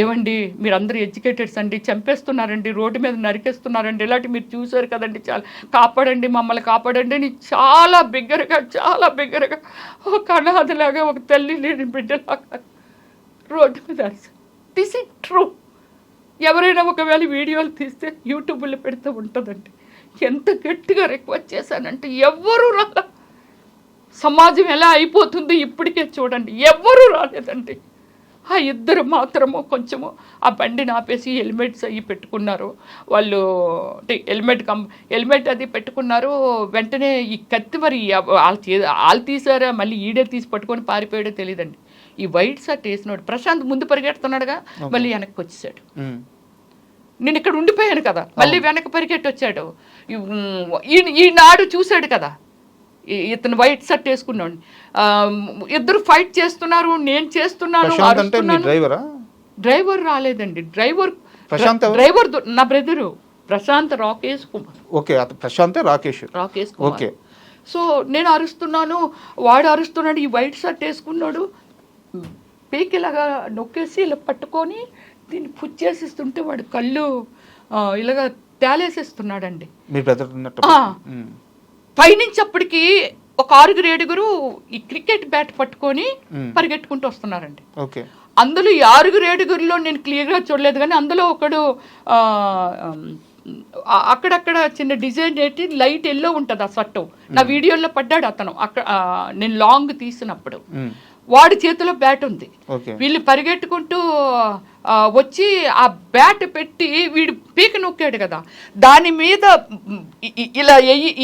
ఏమండి మీరందరూ ఎడ్యుకేటెడ్స్ అండి, చంపేస్తున్నారండి, రోడ్డు మీద నరికేస్తున్నారండి, ఇలాంటి మీరు చూసారు కదండి, చాలా కాపాడండి మమ్మల్ని కాపాడండి అని చాలా బిగ్గరగా ఒక అనాథలాగా, ఒక తల్లి లేని బిడ్డలాగా రోడ్డు మీద అరిసి. This is true. ఎవరైనా ఒకవేళ వీడియోలు తీస్తే యూట్యూబ్లో పెడితే ఉంటుందండి. ఎంత గట్టిగా రిక్వెస్ట్ చేశానంటే ఎవ్వరూ రాలే. సమాజం ఎలా అయిపోతుంది ఇప్పటికే చూడండి, ఎవ్వరూ రాలేదండి. ఆ ఇద్దరు మాత్రము కొంచెము ఆ బండిని ఆపేసి హెల్మెట్స్ అవి పెట్టుకున్నారు వాళ్ళు, అంటే హెల్మెట్ అది పెట్టుకున్నారు. వెంటనే ఈ కత్తి మరి వాళ్ళు తీసారా మళ్ళీ ఈడే తీసి పట్టుకొని పారిపోయాడో తెలియదండి. ఈ వైట్ షర్ట్ వేసినాడు ప్రశాంత్ ముందు పరిగెడుతున్నాడుగా, మళ్ళీ వెనక్కి వచ్చేసాడు. నేను ఇక్కడ ఉండిపోయాను కదా, మళ్ళీ వెనక్కి పరిగెట్టి వచ్చాడు. ఈనాడు చూశాడు కదా, ఇతను వైట్ షర్ట్ వేసుకున్నాడు, ఇద్దరు ఫైట్ చేస్తున్నారు, నేను చేస్తున్నాను. డ్రైవర్ రాలేదండి, డ్రైవర్ నా బ్రదరు ప్రశాంత్ రాకేష్ కుమార్. రాకేష్ కుమార్. సో నేను అరుస్తున్నాను, వాడు అరుస్తున్నాడు, ఈ వైట్ షర్ట్ వేసుకున్నాడు, పీకి ఇలాగా నొక్కేసి ఇలా పట్టుకొని దీన్ని పుచ్చేసిస్తుంటే వాడు కళ్ళు ఇలాగా తేలేసేస్తున్నాడండి. పైనుంచి అప్పటికి ఒక 6-7 ఈ క్రికెట్ బ్యాట్ పట్టుకొని పరిగెట్టుకుంటూ వస్తున్నారండి. అందులో ఈ 6-7 నేను క్లియర్గా చూడలేదు, కానీ అందులో ఒకడు అక్కడక్కడ చిన్న డిజైన్ ఏంటి లైట్ ఎల్లో ఉంటుంది ఆ షర్టు. నా వీడియోలో పడ్డాడు అతను అక్కడ, నేను లాంగ్ తీసినప్పుడు. వాడి చేతిలో బ్యాట్ ఉంది. వీళ్ళు పరిగెట్టుకుంటూ వచ్చి ఆ బ్యాట్ పెట్టి వీడు పీక నొక్కాడు కదా, దాని మీద ఇలా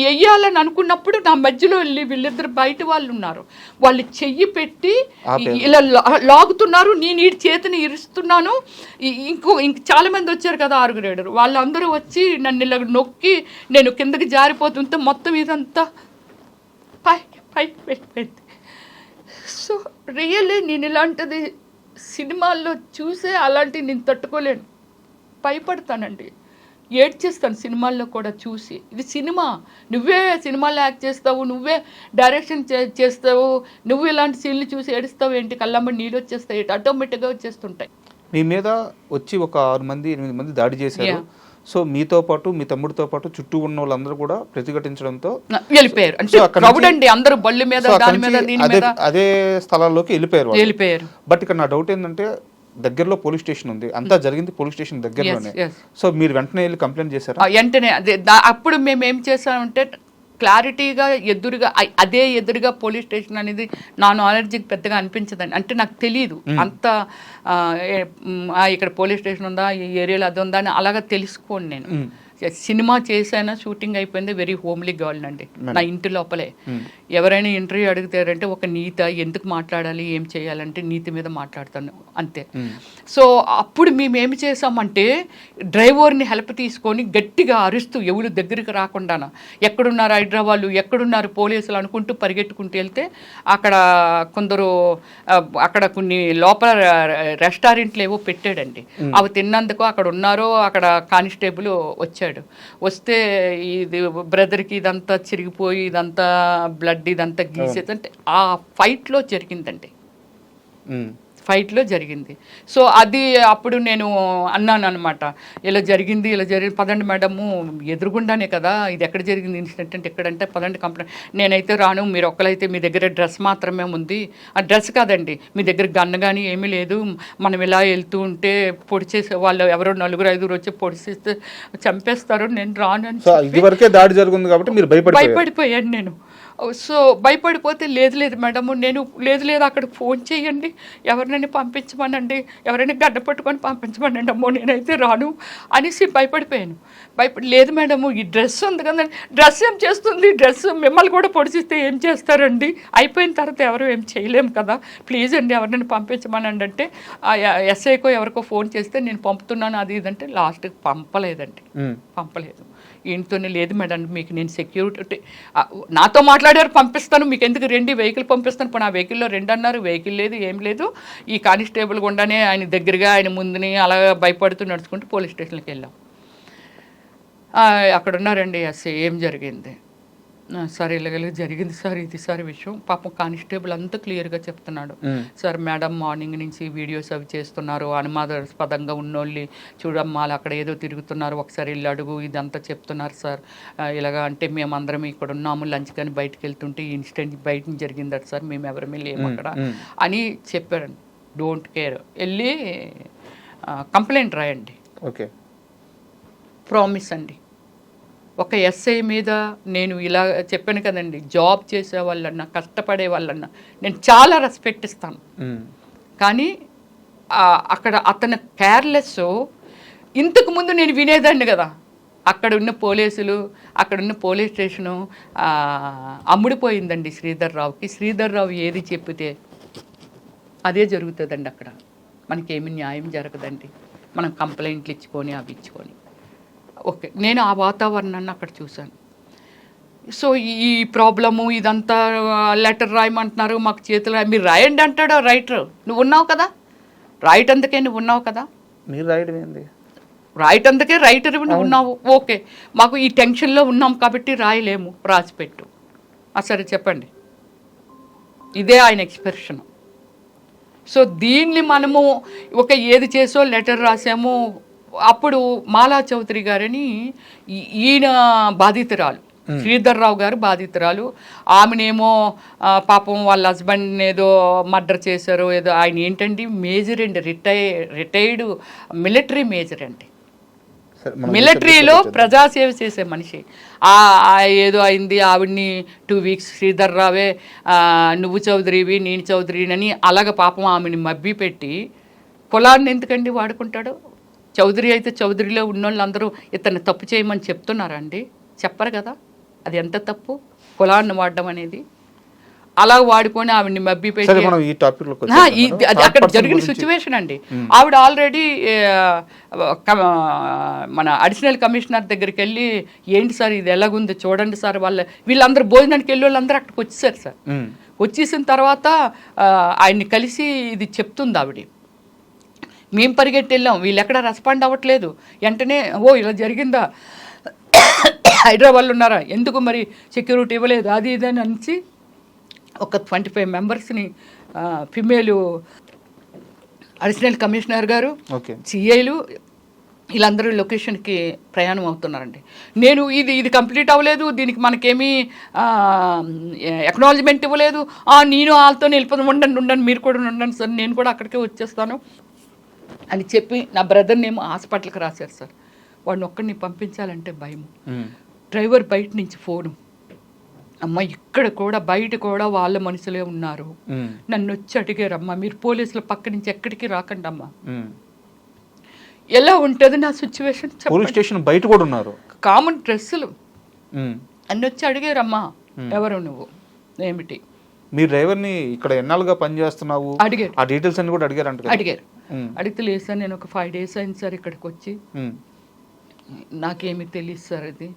వెయ్యాలని అనుకున్నప్పుడు నా మధ్యలో వెళ్ళి వీళ్ళిద్దరు బయట వాళ్ళు ఉన్నారు, వాళ్ళు చెయ్యి పెట్టి ఇలా లాగుతున్నారు. నేను ఈ చేతిని ఇరుస్తున్నాను. ఇంక చాలా మంది వచ్చారు కదా, 6-7 వాళ్ళందరూ వచ్చి నన్ను ఇలా నొక్కి నేను కిందకి జారిపోతుంటే మొత్తం ఇదంతా పైకి వెళ్ళిపోయింది. సో రియల్లీ నేను ఇలాంటిది సినిమాల్లో చూసే అలాంటివి నేను తట్టుకోలేను, భయపడతానండి, ఏడ్చేస్తాను సినిమాల్లో కూడా చూసి. ఇది సినిమా, నువ్వే సినిమాల్లో యాక్ట్ చేస్తావు, నువ్వే డైరెక్షన్ చేస్తావు, నువ్వు ఇలాంటి సీన్లు చూసి ఏడుస్తావు ఏంటి, కళ్ళమ్మ నీళ్ళు వచ్చేస్తాయి, ఆటోమేటిక్గా వచ్చేస్తుంటాయి. మీ మీద వచ్చి ఒక 6-8 మంది దాడి చేశారు. సో మీతో పాటు మీ తమ్ముడితో పాటు చుట్టూ ఉన్న వాళ్ళందరూ కూడా ప్రతిఘటించడంతో వెళ్ళిపోయారు. అంటే అందరూ బళ్ళు మీద అదే స్థలాల్లోకి వెళ్ళిపోయారు. బట్ ఇక్కడ నా డౌట్ ఏంటంటే దగ్గరలో పోలీస్ స్టేషన్ ఉంది, అంతా జరిగింది పోలీస్ స్టేషన్ దగ్గరలోనే. సో మీరు వెంటనే వెళ్ళి కంప్లైంట్ చేశారు? వెంటనే అప్పుడు మేము ఏం చేసామంటే క్లారిటీగా ఎదురుగా పోలీస్ స్టేషన్ అనేది నా నాలెడ్జ్కి పెద్దగా అనిపించదండి. అంటే నాకు తెలియదు అంత ఇక్కడ పోలీస్ స్టేషన్ ఉందా, ఈ ఏరియాలో అది ఉందా అని అలాగా తెలుసుకోండి. నేను సినిమా చేశాను, షూటింగ్ అయిపోయింది, వెరీ హోమ్లీ గర్ల్ అండి నా ఇంటి లోపలే. ఎవరైనా ఇంటర్వ్యూ అడుగుతారంటే ఒక నీత ఎందుకు మాట్లాడాలి, ఏం చేయాలంటే నీతి మీద మాట్లాడతాను అంతే. సో అప్పుడు మేము ఏమి చేసామంటే డ్రైవర్ని హెల్ప్ తీసుకొని గట్టిగా అరుస్తూ ఎవరు దగ్గరికి రాకుండా, ఎక్కడున్నారు హైదరాబాద్, ఎక్కడున్నారు పోలీసులు అనుకుంటూ పరిగెట్టుకుంటూ వెళ్తే అక్కడ కొందరు అక్కడ కొన్ని లోపల రెస్టారెంట్లు ఏవో పెట్టాడండి, అవి తిన్నందుకు అక్కడ ఉన్నారో అక్కడ కానిస్టేబుల్ వచ్చాడు. వస్తే ఇది బ్రదర్కి ఇదంతా చిరిగిపోయి ఇదంతా బ్లడ్ ఇదంతా గీసేది అంటే ఆ ఫైట్లో జరిగిందండి, ఫైట్లో జరిగింది. సో అది అప్పుడు నేను అన్నాను అనమాట, ఇలా జరిగింది పదండి మేడము, ఎదురుగుండానే కదా ఇది, ఎక్కడ జరిగింది ఇన్సిడెంట్ అంటే ఎక్కడంటే పదండి కంప్లైంట్. నేనైతే రాను, మీరు ఒక్కలైతే మీ దగ్గర డ్రెస్ మాత్రమే ఉంది, ఆ డ్రెస్ కాదండి మీ దగ్గర గన్ కానీ ఏమీ లేదు, మనం ఇలా వెళ్తూ ఉంటే పొడిచేసే వాళ్ళు ఎవరో 4-5 వచ్చి పొడిచేస్తే చంపేస్తారు, నేను రాను అని దాడి జరుగుతుంది కాబట్టి మీరు భయపడిపోయాను నేను. సో భయపడిపోతే లేదు మేడము, నేను లేదు అక్కడికి ఫోన్ చేయండి, ఎవరినైనా పంపించమనండి, ఎవరైనా గడ్డ పట్టుకొని పంపించమనండి, అమ్మో నేనైతే రాను అనేసి భయపడిపోయాను. లేదు మేడము ఈ డ్రెస్ ఉంది కదా, డ్రెస్ ఏం చేస్తుంది, డ్రెస్ మిమ్మల్ని కూడా పొడిచిస్తే ఏం చేస్తారండి, అయిపోయిన తర్వాత ఎవరు ఏం చేయలేము కదా, ప్లీజ్ అండి ఎవరినైనా పంపించమనండి అంటే ఎస్ఐకో ఎవరికో ఫోన్ చేస్తే నేను పంపుతున్నాను అది ఇదంటే లాస్ట్కి పంపలేదు. ఈయనతోనే లేదు మేడం మీకు నేను సెక్యూరిటీ నాతో మాట్లాడారు, పంపిస్తాను మీకు ఎందుకు రండి, వెహికల్ పంపిస్తాను. ఇప్పుడు ఆ వెహికల్లో 2 అన్నారు, వెహికల్ లేదు ఏం లేదు. ఈ కానిస్టేబుల్ గుండానే ఆయన దగ్గరగా ఆయన ముందుని అలా భయపడుతూ నడుచుకుంటూ పోలీస్ స్టేషన్కి వెళ్ళాం. అక్కడ ఉన్నారండి ఎస్ఐ, ఏం జరిగింది సార్, ఇలాగ జరిగింది సార్, ఇది సార్ విషయం. పాపం కానిస్టేబుల్ అంతా క్లియర్గా చెప్తున్నాడు, సార్ మేడం మార్నింగ్ నుంచి వీడియోస్ అవి చేస్తున్నారు, అనుమానాస్పదంగా ఉన్నోళ్ళి చూడమ్మా అక్కడ ఏదో తిరుగుతున్నారు, ఒకసారి వెళ్ళి అడుగు, ఇదంతా చెప్తున్నారు సార్. ఇలాగా అంటే మేమందరం ఇక్కడ ఉన్నాము, లంచ్ కానీ బయటకు వెళ్తుంటే ఈ ఇన్సిడెంట్ బయట జరిగిందట సార్, మేము ఎవరమే లేము అక్కడ అని చెప్పారండి. డోంట్ కేర్, వెళ్ళి కంప్లైంట్ రాయండి, ఓకే ప్రామిస్ అండి. ఒక ఎస్ఐ మీద నేను ఇలా చెప్పాను కదండి, జాబ్ చేసే వాళ్ళన్నా కష్టపడే వాళ్ళన్నా నేను చాలా రెస్పెక్ట్ ఇస్తాను, కానీ అక్కడ అతను కేర్లెస్. ఇంతకుముందు నేను వినేదాన్ని కదా, అక్కడ ఉన్న పోలీసులు, అక్కడ ఉన్న పోలీస్ స్టేషను అమ్ముడిపోయిందండి శ్రీధర్రావుకి. శ్రీధర్రావు ఏది చెప్పితే అదే జరుగుతుందండి, అక్కడ మనకేమి న్యాయం జరగదండి, మనం కంప్లైంట్లు ఇచ్చుకొని అవి ఇచ్చుకొని. ఓకే, నేను ఆ వాతావరణాన్ని అక్కడ చూశాను. సో ఈ ప్రాబ్లము ఇదంతా లెటర్ రాయమంటున్నారు, మాకు చేతులు మీరు రాయండి అంటాడు రైటర్. నువ్వు ఉన్నావు కదా, రైట్ అందుకే నువ్వు ఉన్నావు కదా, మీరు రాయడం ఏంది, రైట్ అందుకే రైటర్ నువ్వు ఉన్నావు. ఓకే, మాకు ఈ టెన్షన్లో ఉన్నాం కాబట్టి రాయలేము, రాసిపెట్టు. సరే చెప్పండి, ఇదే ఆయన ఎక్స్ప్రెషన్. సో దీన్ని మనము ఏది చేసో లెటర్ రాసాము. అప్పుడు మాలా చౌదరి గారని ఈయన బాధితురాలు, శ్రీధర్రావు గారు బాధితురాలు. ఆమెనేమో పాపం వాళ్ళ హస్బెండ్ ఏదో మర్డర్ చేశారు ఏదో. ఆయన ఏంటండి మేజర్ అండి, రిటైర్డ్ మిలిటరీ మేజర్ అండి. మిలిటరీలో ప్రజాసేవ చేసే మనిషి. ఏదో అయింది ఆవిడ్ని 2 వీక్స్ శ్రీధర్ రావే నువ్వు చౌదరివి నేను చౌదరిని అలాగ పాపం ఆమెని మబ్బి పెట్టి కులాన్ని ఎందుకండి వాడుకుంటాడు? చౌదరి అయితే చౌదరిలో ఉన్నోళ్ళందరూ ఇతన్ని తప్పు చేయమని చెప్తున్నారా అండి? చెప్పరు కదా. అది ఎంత తప్పు కులాన్ని వాడడం అనేది. అలా వాడుకొని ఆవిడ్ని మబ్బి పెట్టి అక్కడ జరిగిన సిచ్యువేషన్ అండి. ఆవిడ ఆల్రెడీ మన అడిషనల్ కమిషనర్ దగ్గరికి వెళ్ళి ఏంటి సార్ ఇది ఎలాగుంది చూడండి సార్, వీళ్ళందరూ భోజనానికి వెళ్ళి వాళ్ళందరూ అక్కడికి వచ్చేసారు సార్. వచ్చేసిన తర్వాత ఆయన్ని కలిసి ఇది చెప్తుంది ఆవిడ. మేము పరిగెట్టి వెళ్ళాం, వీళ్ళు ఎక్కడ రెస్పాండ్ అవ్వట్లేదు. వెంటనే ఇలా జరిగిందా, హైదరాబాద్లో ఉన్నారా, ఎందుకు మరి సెక్యూరిటీ ఇవ్వలేదు, అది ఇది అని అనిచి ఒక 25 మెంబర్స్ని ఫిమేలు అడిషనల్ కమిషనర్ గారు, సిఐలు వీళ్ళందరూ లొకేషన్కి ప్రయాణం అవుతున్నారండి. నేను ఇది కంప్లీట్ అవ్వలేదు, దీనికి మనకేమీ ఎక్నాలజ్మెంట్ ఇవ్వలేదు, నేను వాళ్ళతో వెళ్ళిపోతాను, ఉండండి మీరు కూడా ఉండండి సార్, నేను కూడా అక్కడికే వచ్చేస్తాను అని చెప్పి నా బ్రదర్ని ఏమో హాస్పిటల్కి రాశారు సార్. వాడిని ఒక్కడిని పంపించాలంటే భయము. డ్రైవర్ బయట నుంచి ఫోను, అమ్మ ఇక్కడ కూడా బయట కూడా వాళ్ళ మనుషులే ఉన్నారు, నన్ను వచ్చి అడిగారమ్మా మీరు పోలీసుల పక్క నుంచి ఎక్కడికి రాకండి అమ్మా. ఎలా ఉంటుంది నా సిచ్యువేషన్? పోలీస్ స్టేషన్ బయట కూడా ఉన్నారు, కామన్ డ్రెస్సులు నన్ను వచ్చి అడిగారమ్మా ఎవరు నువ్వు ఏమిటి, మీ డ్రైవర్ని ఇక్కడ ఎన్నాళ్ళుగా పనిచేస్తున్నావు అడిగారు, ఆ డీటెయిల్స్ అన్ని కూడా అడిగారు. అడిగితే లేదు సార్ నేను ఒక 5 days అయింది సార్ ఇక్కడికి వచ్చి, నాకేమీ తెలియదు సార్, అది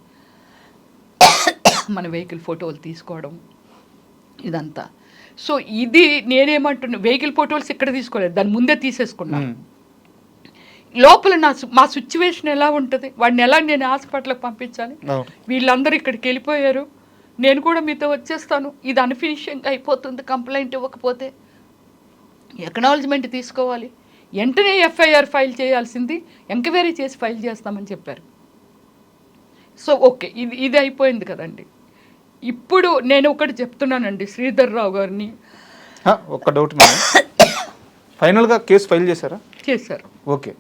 మన వెహికల్ ఫోటోలు తీసుకోవడం ఇదంతా. సో ఇది నేనేమంటున్నా, వెహికల్ ఫోటోలు ఇక్కడ తీసుకోలేదు, దాని ముందే తీసేసుకున్నా. లోపల మా సిచ్యువేషన్ ఎలా ఉంటుంది, వాడిని ఎలా నేను హాస్పిటల్కి పంపించాలి, వీళ్ళందరూ ఇక్కడికి వెళ్ళిపోయారు, నేను కూడా మీతో వచ్చేస్తాను, ఇది అన్ఫినిషింగ్ అయిపోతుంది, కంప్లైంట్ ఇవ్వకపోతే ఎక్నాలజ్మెంట్ తీసుకోవాలి, వెంటనే ఎఫ్ఐఆర్ ఫైల్ చేయాల్సింది ఎంక్వైరీ చేసి ఫైల్ చేస్తామని చెప్పారు. సో ఓకే, ఇది అయిపోయింది కదండి. ఇప్పుడు నేను ఒకటి చెప్తున్నానండి శ్రీధర్ రావు గారిని, ఒక డౌట్ మేడం, ఫైనల్గా కేసు ఫైల్ చేశారా? చేశారు. ఓకే,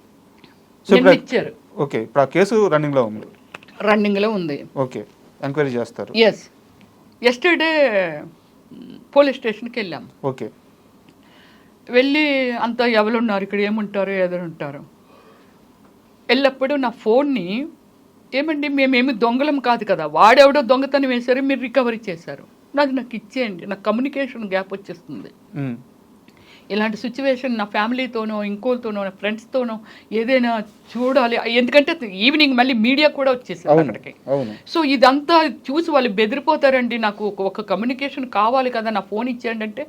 ఇచ్చారు. ఓకే, ఇప్పుడు ఆ కేసు రన్నింగ్లో ఉంది. ఓకే, ఎంక్వైరీ చేస్తారు. ఎస్, ఎస్టర్డే పోలీస్ స్టేషన్కి వెళ్ళాము. ఓకే, వెళ్ళి అంతా ఎవరున్నారు ఇక్కడ, ఏముంటారు ఎదురుంటారు, వెళ్ళప్పుడు నా ఫోన్ని ఏమండి మేమేమి దొంగలం కాదు కదా, వాడెవడో దొంగతనం వేశారు, మీరు రికవరీ చేశారు, నాకు ఇచ్చేయండి, నాకు కమ్యూనికేషన్ గ్యాప్ వచ్చేస్తుంది. ఇలాంటి సిచ్యువేషన్ నా ఫ్యామిలీతోనో ఇంకోతోనో నా ఫ్రెండ్స్తోనో ఏదైనా చూడాలి, ఎందుకంటే ఈవినింగ్ మళ్ళీ మీడియా కూడా వచ్చేసారు అక్కడికి. సో ఇదంతా చూసి వాళ్ళు బెదిరిపోతారండి, నాకు ఒక కమ్యూనికేషన్ కావాలి కదా, నా ఫోన్ ఇచ్చేయండి అంటే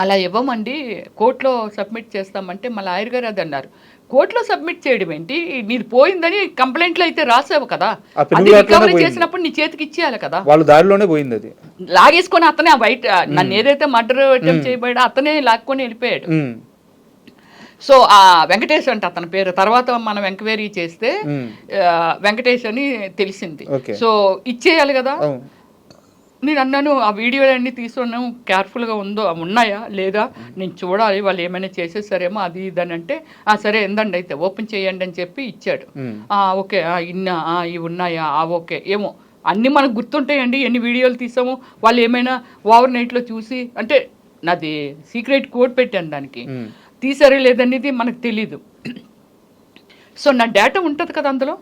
అలా ఇవ్వమండి, కోర్టులో సబ్మిట్ చేస్తామంటే మా లాయర్ గారు అది అన్నారు. కోర్టులో సబ్మిట్ చేయడం ఏంటి, నీది పోయిందని కంప్లైంట్లో అయితే రాసావు కదా, అది రికవరీ చేసినప్పుడు నీ చేతికి ఇచ్చేయాలి కదా. వాళ్ళు దారిలోనే పోయింది, అది లాగేసుకొని అతనే బయట నన్ను ఏదైతే మర్డర్ అటెంప్ట్ చేయబడ్డా అతనే లాక్కొని వెళ్ళిపోయాడు. సో ఆ వెంకటేష్ అంటే అతని పేరు, తర్వాత మనం ఎంక్వైరీ చేస్తే వెంకటేష్ అని తెలిసింది. సో ఇచ్చేయాలి కదా. నేను అన్నాను ఆ వీడియోలన్నీ తీసుకున్నాను, కేర్ఫుల్గా ఉన్నాయా లేదా నేను చూడాలి, వాళ్ళు ఏమైనా చేసేసారేమో అది ఇదని అంటే సరే ఎందండి అయితే ఓపెన్ చేయండి అని చెప్పి ఇచ్చాడు. ఓకే ఇవి ఉన్నాయా, ఓకే ఏమో అన్నీ మనకు గుర్తుంటాయండి, ఎన్ని వీడియోలు తీసాము, వాళ్ళు ఏమైనా ఓవర్ నైట్లో చూసి, అంటే నాది సీక్రెట్ కోడ్ పెట్టాను దానికి, తీసారే లేదనేది మనకు తెలీదు. సో నా డేటా ఉంటుంది కదా అందులో,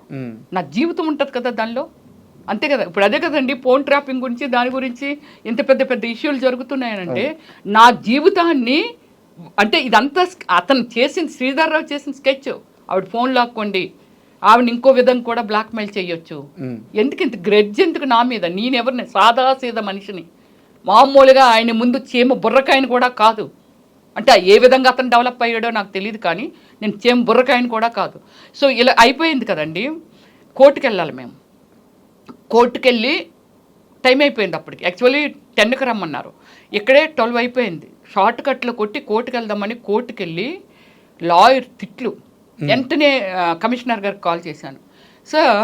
నా జీవితం ఉంటుంది కదా దానిలో, అంతే కదా. ఇప్పుడు అదే కదండి ఫోన్ ట్రాపింగ్ గురించి దాని గురించి ఇంత పెద్ద పెద్ద ఇష్యూలు జరుగుతున్నాయనంటే నా జీవితాన్ని, అంటే ఇదంతా అతను చేసిన శ్రీధర్ రావు చేసిన స్కెచ్. ఆవిడ ఫోన్ లాక్కోండి, ఆవిడ ఇంకో విధంగా కూడా బ్లాక్మెయిల్ చేయొచ్చు, ఎందుకు ఇంత గ్రెడ్జ్ ఎందుకు నా మీద, నేనెవరిని సాదా సీదా మనిషిని, మామూలుగా ఆయన ముందు చీమ బుర్రకాయని కూడా కాదు, అంటే ఏ విధంగా అతను డెవలప్ అయ్యాడో నాకు తెలియదు, కానీ నేను చీమ బుర్రకాయని కూడా కాదు. సో ఇలా అయిపోయింది కదండి. కోర్టుకు వెళ్ళాలి, మేము కోర్టుకు వెళ్ళి టైం అయిపోయింది అప్పటికి, యాక్చువల్లీ 10కి రమ్మన్నారు, ఇక్కడే 12 అయిపోయింది. షార్ట్ కట్లో కొట్టి కోర్టుకు వెళ్దామని కోర్టుకు వెళ్ళి లాయర్ తిట్లు, వెంటనే కమిషనర్ గారికి కాల్ చేశాను. సార్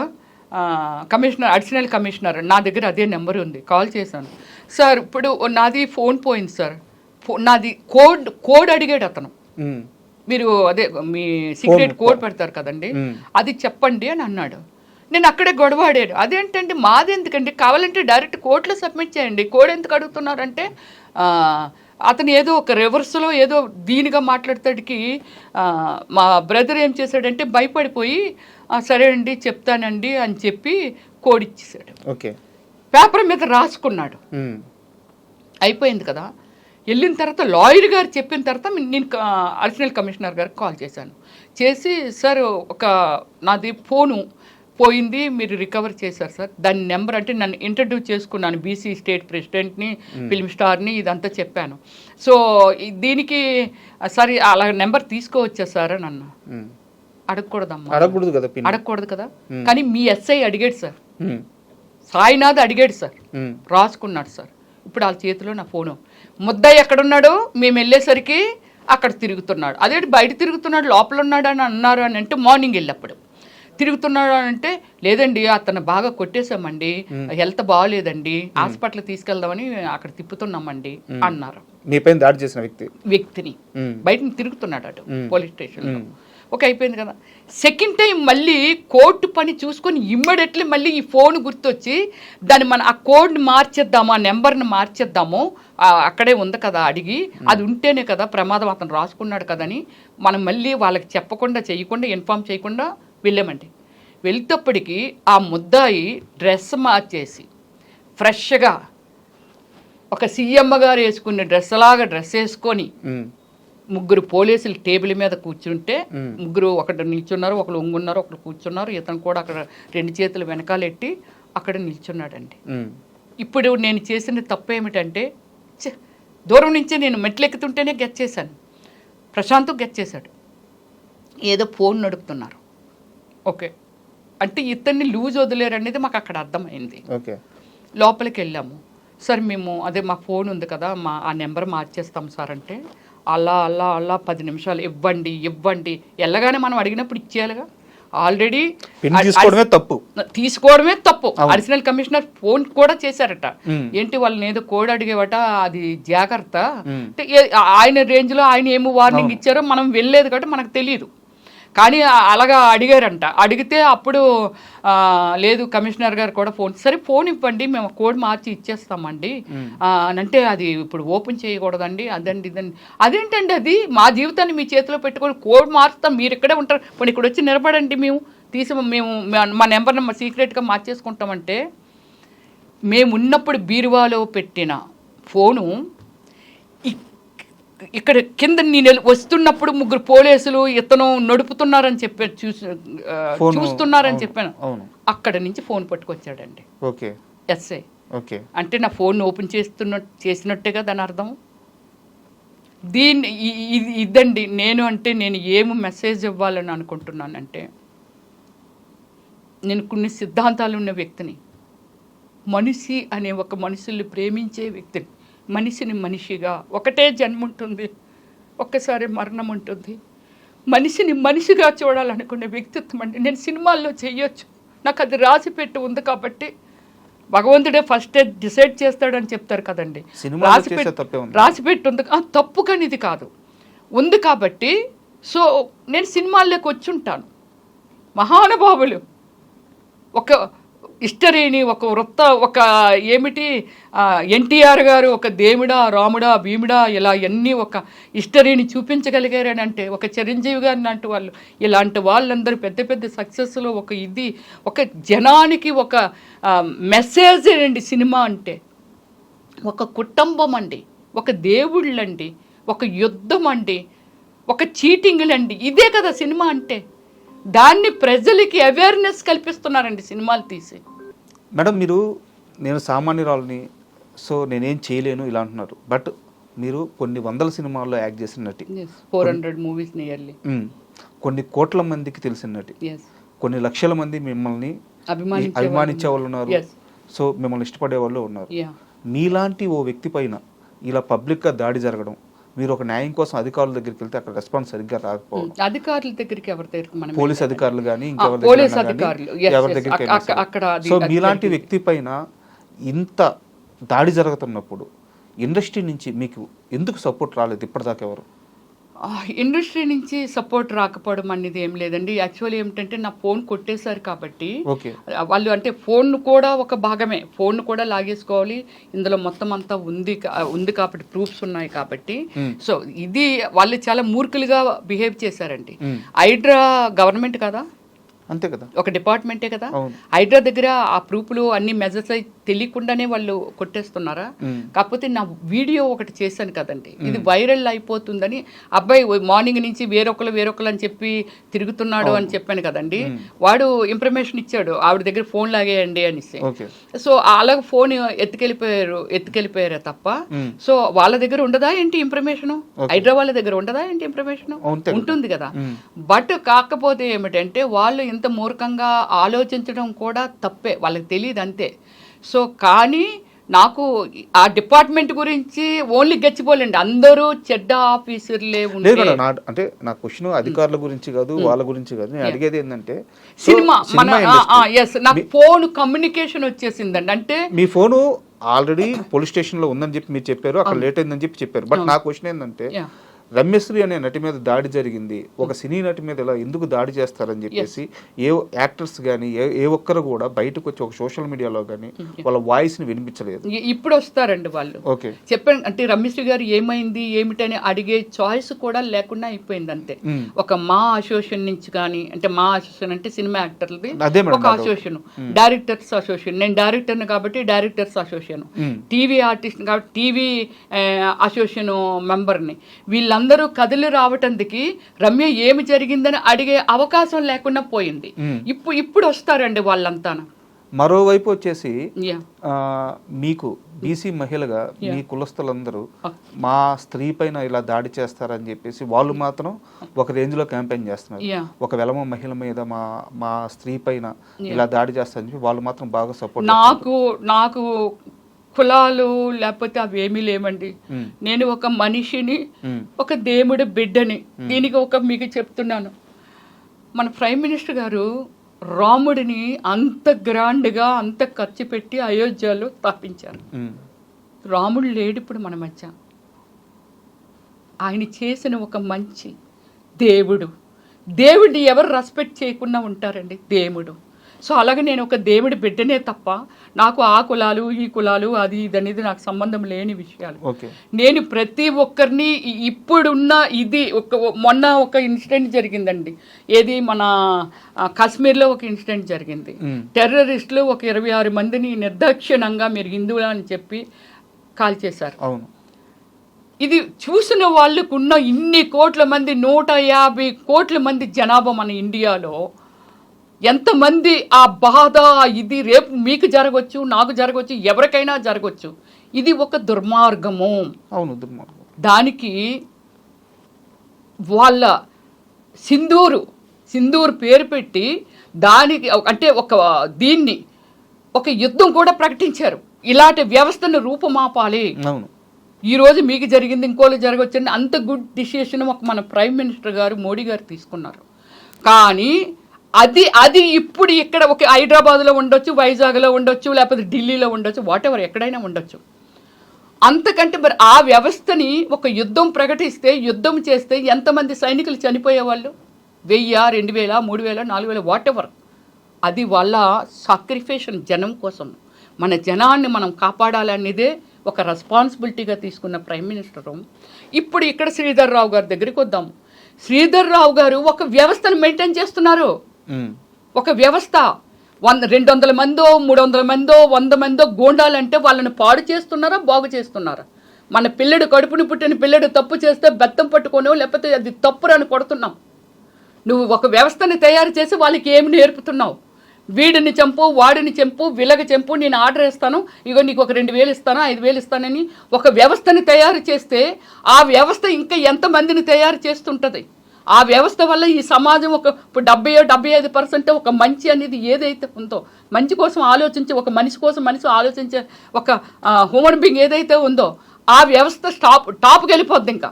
కమిషనర్, అడిషనల్ కమిషనర్ నా దగ్గర అదే నెంబర్ ఉంది, కాల్ చేశాను. సార్ ఇప్పుడు నాది ఫోన్ పోయింది సార్, నాది కోడ్ అడిగాడు అతను, మీరు అదే మీ సీక్రెట్ కోడ్ పెడతారు కదండి, అది చెప్పండి అని అన్నాడు. నేను అక్కడే గొడవ ఆడాను. అదేంటంటే మాది ఎందుకండి, కావాలంటే డైరెక్ట్ కోర్టులో సబ్మిట్ చేయండి, కోడ్ ఎందుకు అడుగుతున్నారంటే అతను ఏదో ఒక రివర్స్లో ఏదో దీనిగా మాట్లాడతాడికి మా బ్రదర్ ఏం చేశాడంటే భయపడిపోయి సరే అండి చెప్తానండి అని చెప్పి కోడ్ ఇచ్చేసాడు. ఓకే, పేపర్ మీద రాసుకున్నాడు. అయిపోయింది కదా. వెళ్ళిన తర్వాత లాయర్ గారు చెప్పిన తర్వాత నేను అడిషనల్ కమిషనర్ గారికి కాల్ చేశాను. చేసి సార్ ఒక నాది ఫోను పోయింది, మీరు రికవర్ చేశారు సార్, దాని నెంబర్ అంటే నన్ను ఇంట్రడ్యూస్ చేసుకున్నాను, బీసీ స్టేట్ ప్రెసిడెంట్ని, ఫిల్మ్ స్టార్ని, ఇదంతా చెప్పాను. సో దీనికి సరే అలా నెంబర్ తీసుకోవచ్చా సార్ అని అన్నా. అడగకూడదమ్మా, అడగకూడదు కదా. కానీ మీ ఎస్ఐ అడిగాడు సార్, సాయినాథ్ అడిగాడు సార్, రాసుకున్నాడు సార్. ఇప్పుడు వాళ్ళ చేతిలో నా ఫోను. ముద్దాయి ఎక్కడున్నాడు, మేము వెళ్ళేసరికి అక్కడ తిరుగుతున్నాడు. అదేంటి బయట తిరుగుతున్నాడు, లోపల ఉన్నాడు అని అన్నారు అని అంటే మార్నింగ్ వెళ్ళప్పుడు తిరుగుతున్నాడు అని అంటే లేదండి అతను బాగా కొట్టేశామండి, హెల్త్ బాగాలేదండి, హాస్పిటల్ తీసుకెళ్దామని అక్కడ తిప్పుతున్నామండి అన్నారు. మీపైన దాడి చేసిన వ్యక్తిని బయట తిరుగుతున్నాడు అటు పోలీస్ స్టేషన్లో. ఓకే, అయిపోయింది కదా. సెకండ్ టైం మళ్ళీ కోర్టు పని చూసుకొని ఇమ్మీడియట్లీ మళ్ళీ ఈ ఫోన్ గుర్తొచ్చి దాన్ని మనం ఆ కోడ్ని మార్చేద్దాము, ఆ నెంబర్ని మార్చేద్దాము, అక్కడే ఉంది కదా అడిగి, అది ఉంటేనే కదా ప్రమాదం, అతను రాసుకున్నాడు కదని మనం మళ్ళీ వాళ్ళకి చెప్పకుండా చేయకుండా ఇన్ఫామ్ చేయకుండా వెళ్ళామండి. వెళ్తేప్పటికి ఆ ముద్దాయి డ్రెస్ మార్చేసి ఫ్రెష్గా ఒక సీఎమ్మ గారు వేసుకునే డ్రెస్ వేసుకొని ముగ్గురు పోలీసులు టేబుల్ మీద కూర్చుంటే ముగ్గురు ఒకటి నిల్చున్నారు, ఒకరు ఒంగున్నారు, ఒకరు కూర్చున్నారు. ఇతను కూడా అక్కడ 2 చేతులు వెనకాలెట్టి అక్కడ నిల్చున్నాడండి. ఇప్పుడు నేను చేసిన తప్పు ఏమిటంటే దూరం నుంచే నేను మెట్లెక్కుతుంటేనే గెట్ చేశాను, ప్రశాంత్ గెట్ చేశాడు, ఏదో ఫోన్ నడుపుతున్నారు. ఓకే అంటే ఇతన్ని లూజ్ వదిలేరు అనేది మాకు అక్కడ అర్థమైంది. లోపలికి వెళ్ళాము. సార్ మేము అదే మా ఫోన్ ఉంది కదా, ఆ నెంబర్ మార్చేస్తాం సార్ అంటే అలా 10 నిమిషాలు ఇవ్వండి వెళ్ళగానే మనం అడిగినప్పుడు ఇచ్చేయాలిగా. ఆల్రెడీ తీసుకోవడమే తప్పు. అడిషనల్ కమిషనర్ ఫోన్ కూడా చేశారట, ఏంటి వాళ్ళని ఏదో కోడ్ అడిగేవట, అది జాగ్రత్త. ఆయన రేంజ్లో ఆయన ఏమో వార్నింగ్ ఇచ్చారో మనం వెళ్ళలేదు కాబట్టి మనకు తెలియదు. కానీ అలాగా అడిగారంట. అడిగితే అప్పుడు లేదు కమిషనర్ గారు కూడా సరే ఫోన్ ఇవ్వండి మేము కోడ్ మార్చి ఇచ్చేస్తామండి అని అంటే అది ఇప్పుడు ఓపెన్ చేయకూడదండి, అదండి ఇదండి. అదేంటండి, అది మా జీవితాన్ని మీ చేతిలో పెట్టుకొని కోడ్ మార్చుతాం, మీరు ఇక్కడే ఉంటారు, ఇప్పుడు ఇక్కడ వచ్చి నిలబడండి, మేము మా నెంబర్ని సీక్రెట్గా మార్చేసుకుంటామంటే, మేము ఉన్నప్పుడు బీరువాలో పెట్టిన ఫోను ఇక్కడ కింద నేను వస్తున్నప్పుడు ముగ్గురు పోలీసులు ఇతను నడుపుతున్నారని చెప్పాను, చూస్తున్నారని చెప్పాను. అక్కడ నుంచి ఫోన్ పట్టుకొచ్చాడండి ఎస్ఐ. అంటే నా ఫోన్ ఓపెన్ చేసినట్టేగా దాని అర్థం. ఇదండి నేను ఏమి మెసేజ్ ఇవ్వాలని అనుకుంటున్నానంటే, నేను కొన్ని సిద్ధాంతాలు ఉన్న వ్యక్తిని, మనిషి అనే ఒక మనుషుల్ని ప్రేమించే వ్యక్తిని, మనిషిని మనిషిగా ఒకటే జన్మ ఉంటుంది, ఒక్కసారి మరణం ఉంటుంది, మనిషిని మనిషిగా చూడాలనుకునే వ్యక్తిత్వం అండి. నేను సినిమాల్లో చెయ్యొచ్చు, నాకు అది రాసిపెట్టి ఉంది కాబట్టి భగవంతుడే ఫస్టే డిసైడ్ చేస్తాడని చెప్తారు కదండి. రాసిపెట్టి ఉంది, తప్పు కానీ ఇది కాదు, ఉంది కాబట్టి సో నేను సినిమాల్లోకి వచ్చి ఉంటాను. మహానుభావులు ఒక హిస్టరీని ఒక ఏమిటి ఎన్టీఆర్ గారు ఒక దేవుడా రాముడా భీముడా ఇలా అన్నీ ఒక హిస్టరీని చూపించగలిగారని అంటే, ఒక చిరంజీవి గారు లాంటి వాళ్ళు, ఇలాంటి వాళ్ళందరూ పెద్ద పెద్ద సక్సెస్లో ఒక జనానికి ఒక మెసేజ్ అండి సినిమా అంటే. ఒక కుటుంబం అండి, ఒక దేవుళ్ళండి, ఒక యుద్ధం అండి, ఒక చీటింగ్లండి, ఇదే కదా సినిమా అంటే. దాన్ని ప్రజలకి అవేర్నెస్ కల్పిస్తున్నారండి సినిమాలు తీసి. మేడం నేను సామాన్యురాలని, సో నేనేం చేయలేను ఇలా అంటున్నారు. బట్ మీరు కొన్ని వందల సినిమాల్లో యాక్ట్ చేసిన నటి, 400 మూవీస్ నియర్లీ, కొన్ని కోట్ల మందికి తెలిసిన నటి, కొన్ని లక్షల మంది మిమ్మల్ని అభిమానించే వాళ్ళు ఉన్నారు, సో మిమ్మల్ని ఇష్టపడే వాళ్ళు ఉన్నారు. మీలాంటి ఓ వ్యక్తి పైన ఇలా పబ్లిక్గా దాడి జరగడం, మీరు ఒక న్యాయం కోసం అధికారుల దగ్గరికి వెళ్తే అక్కడ రెస్పాన్స్ సరిగ్గా రాకపోవడం, అధికారుల దగ్గరికి ఎవరి దగ్గర, పోలీస్ అధికారులు కానీ ఎవరి దగ్గరికి, సో మీలాంటి వ్యక్తి పైన ఇంత దాడి జరుగుతున్నప్పుడు ఇండస్ట్రీ నుంచి మీకు ఎందుకు సపోర్ట్ రాలేదు ఇప్పటిదాకా ఎవరు? ఇండస్ట్రీ నుంచి సపోర్ట్ రాకపోవడం అనేది ఏం లేదండి. యాక్చువల్లీ ఏమిటంటే నా ఫోన్ కొట్టేశారు కాబట్టి వాళ్ళు అంటే ఫోన్ కూడా ఒక భాగమే, ఫోన్ కూడా లాగేసుకోవాలి, ఇందులో మొత్తం అంతా ఉంది కాబట్టి ప్రూఫ్స్ ఉన్నాయి కాబట్టి. సో ఇది వాళ్ళు చాలా మూర్ఖులుగా బిహేవ్ చేశారండి. హైడ్రా గవర్నమెంట్ కదా, అంతే కదా, ఒక డిపార్ట్మెంటే కదా. హైడ్రా దగ్గర ఆ ప్రూఫ్లు అన్ని మెజర్స్ తెలియకుండానే వాళ్ళు కొట్టేస్తున్నారా? కాకపోతే నా వీడియో ఒకటి చేశాను కదండి, ఇది వైరల్ అయిపోతుందని అబ్బాయి మార్నింగ్ నుంచి వేరొకరు అని చెప్పి తిరుగుతున్నాడు అని చెప్పాను కదండి. వాడు ఇన్ఫర్మేషన్ ఇచ్చాడు, ఆవిడ దగ్గర ఫోన్ లాగేయండి అనేసి. సో అలాగ ఫోన్ ఎత్తుకెళ్ళిపోయారే తప్ప సో వాళ్ళ దగ్గర ఉండదా ఏంటి ఇన్ఫర్మేషన్? హైడ్రా వాళ్ళ దగ్గర ఉండదా ఏంటి ఇన్ఫర్మేషన్? ఉంటుంది కదా. బట్ కాకపోతే ఏమిటంటే వాళ్ళు ఇంత మూర్ఖంగా ఆలోచించడం కూడా తప్పే, వాళ్ళకి తెలియదు అంతే. సో కానీ నాకు ఆ డిపార్ట్మెంట్ గురించి ఓన్లీ గచ్చిపోలేండి, అందరూ చెడ్డ ఆఫీసర్లే ఉండేది. అంటే నా క్వశ్చన్ అధికారుల గురించి కాదు, వాళ్ళ గురించి కాదు, నేను అడిగేది ఏంటంటే సినిమా నాకు ఫోన్ కమ్యూనికేషన్ వచ్చేసిందండి. అంటే మీ ఫోను ఆల్రెడీ పోలీస్ స్టేషన్ లో ఉందని చెప్పి మీరు చెప్పారు, అక్కడ లేట్ అయిందని చెప్పి చెప్పారు. బట్ నా క్వశ్చన్ ఏంటంటే రమ్యశ్రీ అనే నటి మీద దాడి జరిగింది, ఒక సినీ నటి మీద ఇలా ఎందుకు దాడి చేస్తారని చెప్పేసి ఏ యాక్టర్స్ కానీ ఏ ఒక్కరు కూడా బయటకు వచ్చి ఒక సోషల్ మీడియాలో కానీ వాళ్ళ వాయిస్ ని వినిపించలేదు. ఇప్పుడు వస్తారండి వాళ్ళు. ఓకే చెప్పండి, అంటే రమ్యశ్రీ గారు ఏమైంది ఏమిటని అడిగే చాయిస్ కూడా లేకుండా అయిపోయింది అంతే. ఒక మా అసోసియేషన్ నుంచి కానీ, అంటే మా అసోసియేషన్ అంటే సినిమా యాక్టర్లది ఒక అసోసియేషన్, డైరెక్టర్స్ అసోసియేషన్, నేను డైరెక్టర్ని కాబట్టి డైరెక్టర్స్ అసోసియేషన్, టీవీ ఆర్టిస్ట్ కాబట్టి టీవీ అసోసియేషన్ మెంబర్ని, వీళ్ళందరూ కదిలి రావటానికి రమ్య ఏమి జరిగిందని అడిగే అవకాశం లేకుండా పోయింది. ఇప్పుడు వస్తారండి వాళ్ళంతా. మరోవైపు వచ్చేసి మీకు బీసీ మహిళగా మీ కులస్తులందరూ మా స్త్రీ పైన ఇలా దాడి చేస్తారని చెప్పేసి వాళ్ళు మాత్రం ఒక రేంజ్ లో క్యాంపెయిన్ చేస్తున్నారు. ఒక వెలమ మహిళ మీద మా స్త్రీ పైన ఇలా దాడి చేస్తారని చెప్పి వాళ్ళు మాత్రం బాగా సపోర్ట్. నాకు కులాలు లేకపోతే అవి ఏమీ లేవండి. నేను ఒక మనిషిని, ఒక దేవుడి బిడ్డని. దీనికి మీకు చెప్తున్నాను, మన ప్రైమ్ మినిస్టర్ గారు రాముడిని అంత గ్రాండ్గా అంత ఖర్చు పెట్టి అయోధ్యలో స్థాపించారు. రాముడు లేడు ఇప్పుడు మన మధ్య. ఆయన చేసిన ఒక మంచి దేవుడిని ఎవరు రెస్పెక్ట్ చేయకుండా ఉంటారండి? దేవుడు. సో అలాగే నేను ఒక దేవుడి బిడ్డనే తప్ప నాకు ఆ కులాలు ఈ కులాలు అది ఇది అనేది నాకు సంబంధం లేని విషయాలు. నేను ప్రతి ఒక్కరిని ఇప్పుడున్న ఇది మొన్న ఒక ఇన్సిడెంట్ జరిగిందండి, ఏది మన కాశ్మీర్లో ఒక ఇన్సిడెంట్ జరిగింది. టెర్రరిస్టులు ఒక 26 మందిని నిర్దాక్షిణ్యంగా మీరు హిందువులు అని చెప్పి కాల్ చేశారు. ఇది చూసిన వాళ్ళకున్న ఇన్ని కోట్ల మంది, 150 కోట్ల మంది జనాభా మన ఇండియాలో, ఎంతమంది ఆ బాధ ఇది రేపు మీకు జరగవచ్చు, నాకు జరగవచ్చు, ఎవరికైనా జరగవచ్చు. ఇది ఒక దుర్మార్గము. అవును, దుర్మార్గం. దానికి వాళ్ళ సింధూర్ పేరు పెట్టి దానికి అంటే దీన్ని ఒక యుద్ధం కూడా ప్రకటించారు. ఇలాంటి వ్యవస్థను రూపుమాపాలి. ఈరోజు మీకు జరిగింది ఇంకోళ్ళు జరగవచ్చు అని అంత గుడ్ డిసిషన్ మన ప్రైమ్ మినిస్టర్ గారు మోడీ గారు తీసుకున్నారు. కానీ అది ఇప్పుడు ఇక్కడ ఒక హైదరాబాద్లో ఉండొచ్చు, వైజాగ్లో ఉండొచ్చు, లేకపోతే ఢిల్లీలో ఉండొచ్చు, వాటెవర్ ఎక్కడైనా ఉండొచ్చు. అంతకంటే మరి ఆ వ్యవస్థని ఒక యుద్ధం ప్రకటిస్తే, యుద్ధం చేస్తే ఎంతమంది సైనికులు చనిపోయేవాళ్ళు? 1000, 2000, 3000, 4000 వాటెవర్. అది వాళ్ళ సాక్రిఫికేషన్ జనం కోసం. మన జనాన్ని మనం కాపాడాలనేదే ఒక రెస్పాన్సిబిలిటీగా తీసుకున్న ప్రైమ్ మినిస్టరు. ఇప్పుడు ఇక్కడ శ్రీధర్ రావు గారి దగ్గరికి వద్దాం. శ్రీధర్ రావు గారు ఒక వ్యవస్థను మెయింటైన్ చేస్తున్నారు. ఒక వ్యవస్థ 200 మందో 300 మందో 100 మందో గోండాలంటే వాళ్ళని పాడు చేస్తున్నారా, బాగు చేస్తున్నారా? మన పిల్లడు కడుపుని పుట్టిన పిల్లడు తప్పు చేస్తే బెత్తం పట్టుకోనో లేకపోతే అది తప్పురని కొడుతున్నాం. నువ్వు ఒక వ్యవస్థని తయారు చేసి వాళ్ళకి ఏమి నేర్పుతున్నావు? వీడిని చంపు, వాడిని చంపు, విలగ చంపు, నేను ఆర్డర్ ఇస్తాను, ఇగో నీకు ఒక 2000 ఇస్తాను, 5000 ఇస్తానని ఒక వ్యవస్థని తయారు చేస్తే ఆ వ్యవస్థ ఇంకా ఎంతమందిని తయారు చేస్తుంటుంది? ఆ వ్యవస్థ వల్ల ఈ సమాజం ఇప్పుడు 70-75% ఒక మంచి అనేది ఏదైతే ఉందో, మంచి కోసం ఆలోచించి ఒక మనిషి కోసం మనిషి ఆలోచించే ఒక హ్యూమన్ బీయింగ్ ఏదైతే ఉందో ఆ వ్యవస్థ టాప్కి వెళ్ళిపోద్ది. ఇంకా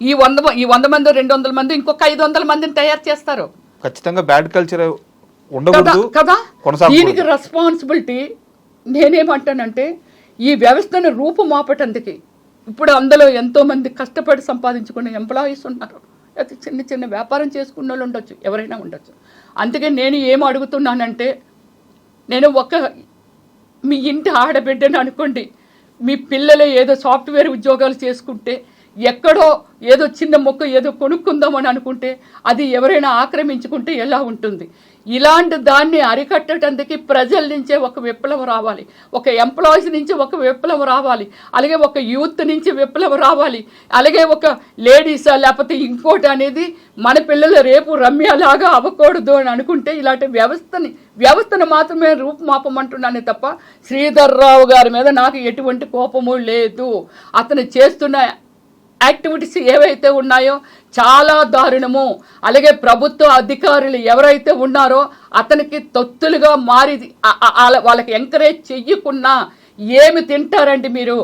ఈ 100 మంది 200 మంది ఇంకొక 500 మందిని తయారు చేస్తారు. ఖచ్చితంగా బ్యాడ్ కల్చర్ కదా. దీనికి రెస్పాన్సిబిలిటీ నేనేమంటానంటే ఈ వ్యవస్థను రూపుమాపటానికి ఇప్పుడు అందులో ఎంతోమంది కష్టపడి సంపాదించుకునే ఎంప్లాయీస్ ఉన్నారు, అది చిన్న చిన్న వ్యాపారం చేసుకున్న వాళ్ళు ఉండొచ్చు, ఎవరైనా ఉండొచ్చు. అందుకే నేను ఏం అడుగుతున్నానంటే, నేను మీ ఇంటి ఆడబిడ్డని అనుకోండి, మీ పిల్లలే ఏదో సాఫ్ట్వేర్ ఉద్యోగాలు చేసుకుంటే, ఎక్కడో ఏదో చిన్న మొక్క ఏదో కొనుక్కుందామని అనుకుంటే అది ఎవరైనా ఆక్రమించుకుంటే ఎలా ఉంటుంది? ఇలాంటి దాన్ని అరికట్టడానికి ప్రజల నుంచే ఒక విప్లవం రావాలి, ఒక ఎంప్లాయీస్ నుంచి ఒక విప్లవం రావాలి, అలాగే ఒక యూత్ నుంచి విప్లవం రావాలి, అలాగే ఒక లేడీసా లేకపోతే ఇంకోటి అనేది మన పిల్లలు రేపు రమ్యలాగా అవ్వకూడదు అని అనుకుంటే ఇలాంటి వ్యవస్థను మాత్రమే రూపుమాపమంటున్నానే తప్ప శ్రీధర్ రావు గారి మీద నాకు ఎటువంటి కోపము లేదు. అతను చేస్తున్న యాక్టివిటీస్ ఏవైతే ఉన్నాయో చాలా దారుణము. అలాగే ప్రభుత్వ అధికారులు ఎవరైతే ఉన్నారో అతనికి తొత్తులుగా మారి వాళ్ళకి ఎంకరేజ్ చెయ్యకున్నా ఏమి తింటారండి మీరు?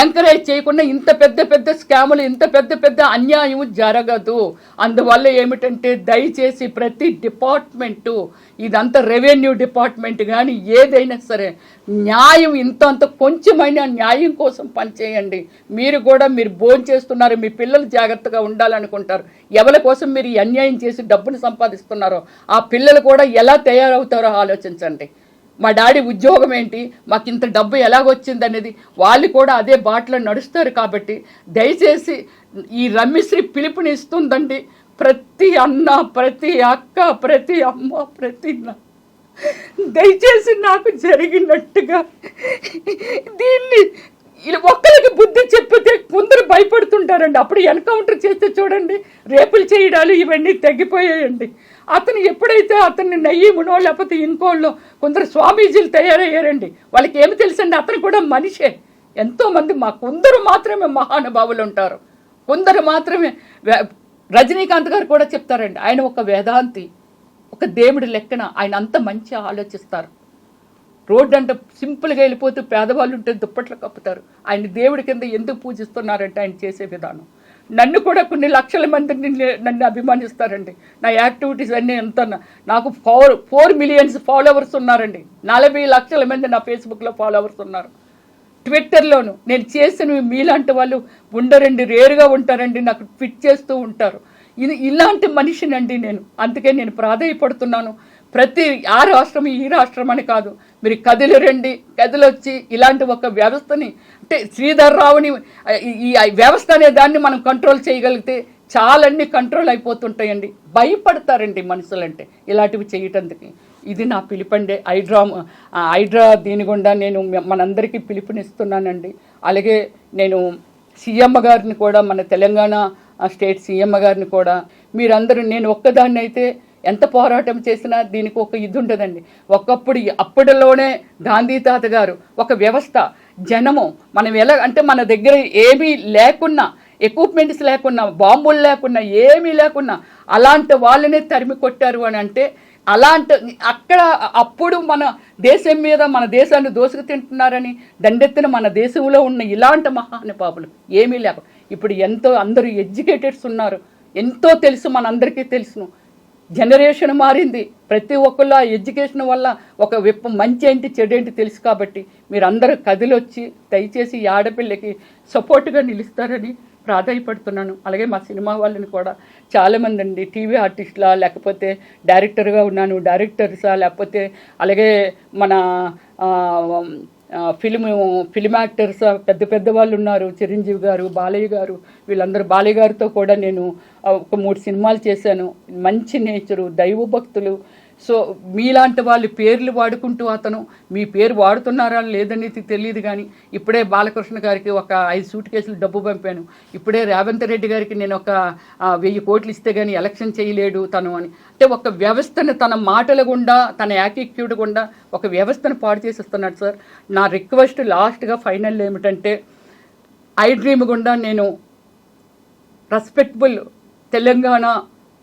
ఎంకరేజ్ చేయకుండా ఇంత పెద్ద పెద్ద స్కాములు, ఇంత పెద్ద పెద్ద అన్యాయం జరగదు. అందువల్ల ఏమిటంటే దయచేసి ప్రతి డిపార్ట్మెంటు, ఇదంతా రెవెన్యూ డిపార్ట్మెంట్ కానీ ఏదైనా సరే న్యాయం ఇంత కొంచెమైనా న్యాయం కోసం పనిచేయండి. మీరు భోజనం చేస్తున్నారు, మీ పిల్లలు జాగ్రత్తగా ఉండాలనుకుంటారు, ఎవరి కోసం మీరు ఈ అన్యాయం చేసి డబ్బును సంపాదిస్తున్నారో ఆ పిల్లలు కూడా ఎలా తయారవుతారో ఆలోచించండి. మా డాడీ ఉద్యోగం ఏంటి, మాకు ఇంత డబ్బు ఎలాగొచ్చింది అనేది వాళ్ళు కూడా అదే బాటలో నడుస్తారు. కాబట్టి దయచేసి ఈ రమ్యశ్రీ పిలుపుని ఇస్తుందండి. ప్రతి అన్న, ప్రతి అక్క, ప్రతి అమ్మ, ప్రతి దయచేసి నాకు జరిగినట్టుగా దీన్ని ఒక్కరికి బుద్ధి చెప్పితే కొందరు భయపడుతుంటారండి. అప్పుడు ఎన్కౌంటర్ చేస్తే చూడండి రేపులు చేయడాలు ఇవన్నీ తగ్గిపోయాయండి. అతను ఎప్పుడైతే అతన్ని నయ్యమునో లేకపోతే ఇంకోళ్ళో కొందరు స్వామీజీలు తయారయ్యారండి. వాళ్ళకి ఏమి తెలుసండి, అతను కూడా మనిషే. ఎంతోమంది కొందరు మాత్రమే మహానుభావులు ఉంటారు, కొందరు మాత్రమే. రజనీకాంత్ గారు కూడా చెప్తారండి, ఆయన ఒక వేదాంతి, ఒక దేవుడి లెక్కన ఆయన అంత మంచి ఆలోచిస్తారు. రోడ్డు అంటే సింపుల్గా వెళ్ళిపోతూ పేదవాళ్ళు ఉంటే దుప్పట్లు కప్పుతారు. ఆయన దేవుడి కింద ఎందుకు పూజిస్తున్నారంటే ఆయన చేసే విధానం. నన్ను కూడా కొన్ని లక్షల మంది నన్ను అభిమానిస్తారండి. నా యాక్టివిటీస్ అన్నీ ఎంత, నాకు 4 మిలియన్స్ ఫాలోవర్స్ ఉన్నారండి. 40 లక్షల మంది నా ఫేస్బుక్లో ఫాలోవర్స్ ఉన్నారు. ట్విట్టర్లోను నేను చేసినవి మీలాంటి వాళ్ళు ఉండరండి, రేరుగా ఉంటారండి, నాకు ట్వీట్ చేస్తూ ఉంటారు. ఇలాంటి మనిషినండి నేను. అందుకే నేను ప్రాధాయపడుతున్నాను. ప్రతి ఆ రాష్ట్రం ఈ రాష్ట్రం అని కాదు, మీరు కదిలిరండి, కదిలొచ్చి ఇలాంటి ఒక వ్యవస్థని, అంటే శ్రీధర్ రావుని ఈ వ్యవస్థ అనే దాన్ని మనం కంట్రోల్ చేయగలిగితే చాలన్నీ కంట్రోల్ అయిపోతుంటాయండి. భయపడతారండి మనుషులంటే ఇలాంటివి చేయటానికి. ఇది నా పిలుపండి. హైడ్రా దీని గుండా నేను మనందరికీ పిలుపునిస్తున్నానండి. అలాగే నేను సీఎం గారిని కూడా, మన తెలంగాణ స్టేట్ సీఎం గారిని కూడా, మీరందరూ, నేను ఒక్కదాన్ని అయితే ఎంత పోరాటం చేసినా దీనికి ఒక ఇది ఉండదండి. అప్పటిలోనే గాంధీ తాత గారు ఒక వ్యవస్థ, జనము, మనం ఎలా అంటే మన దగ్గర ఏమీ లేకున్నా, ఎక్విప్మెంట్స్ లేకున్నా, బాంబులు లేకున్నా, ఏమీ లేకున్నా అలాంటి వాళ్ళనే తరిమి కొట్టారు అని అంటే, అప్పుడు మన దేశం మీద, మన దేశాన్ని దోసుకు తింటున్నారని దండెత్తిన మన దేశంలో ఉన్న ఇలాంటి మహానుభావులు ఏమీ లేక ఇప్పుడు అందరూ ఎడ్యుకేటెడ్స్ ఉన్నారు, ఎంతో తెలుసు, మనందరికీ తెలుసును. జనరేషన్ మారింది, ప్రతి ఒక్కళ్ళు ఆ ఎడ్యుకేషన్ వల్ల ఒక మంచి ఏంటి చెడు ఏంటి తెలుసు. కాబట్టి మీరు అందరూ కదిలొచ్చి దయచేసి ఈ ఆడపిల్లకి సపోర్ట్గా నిలుస్తారని ప్రాధాయపడుతున్నాను. అలాగే మా సినిమా వాళ్ళని కూడా చాలామంది అండి, టీవీ ఆర్టిస్టులా, లేకపోతే డైరెక్టర్గా ఉన్నాను, డైరెక్టర్సా, లేకపోతే అలాగే మన ఫిలిం యాక్టర్స్ పెద్ద పెద్ద వాళ్ళు ఉన్నారు, చిరంజీవి గారు, బాలయ్య గారు, వీళ్ళందరూ. బాలయ్య గారితో కూడా నేను ఒక 3 సినిమాలు చేశాను. మంచి నేచరు, దైవభక్తులు. సో మీలాంటి వాళ్ళ పేర్లు వాడుకుంటూ, అతను మీ పేరు వాడుతున్నారా లేదనేది తెలియదు, కానీ ఇప్పుడే బాలకృష్ణ గారికి ఒక 5 సూట్ కేసులు డబ్బు పంపాను. ఇప్పుడే రేవంత్ రెడ్డి గారికి నేను ఒక 1000 కోట్లు ఇస్తే కానీ ఎలక్షన్ చేయలేడు తను అని. అంటే ఒక వ్యవస్థను తన మాటల గుండా, తన యాటిట్యూడ్ గుండా ఒక వ్యవస్థను పాడు చేసేస్తున్నాడు సార్. నా రిక్వెస్ట్ లాస్ట్గా ఫైనల్ ఏమిటంటే, ఐ డ్రీమ్ గుండా నేను రెస్పెక్టబుల్ తెలంగాణ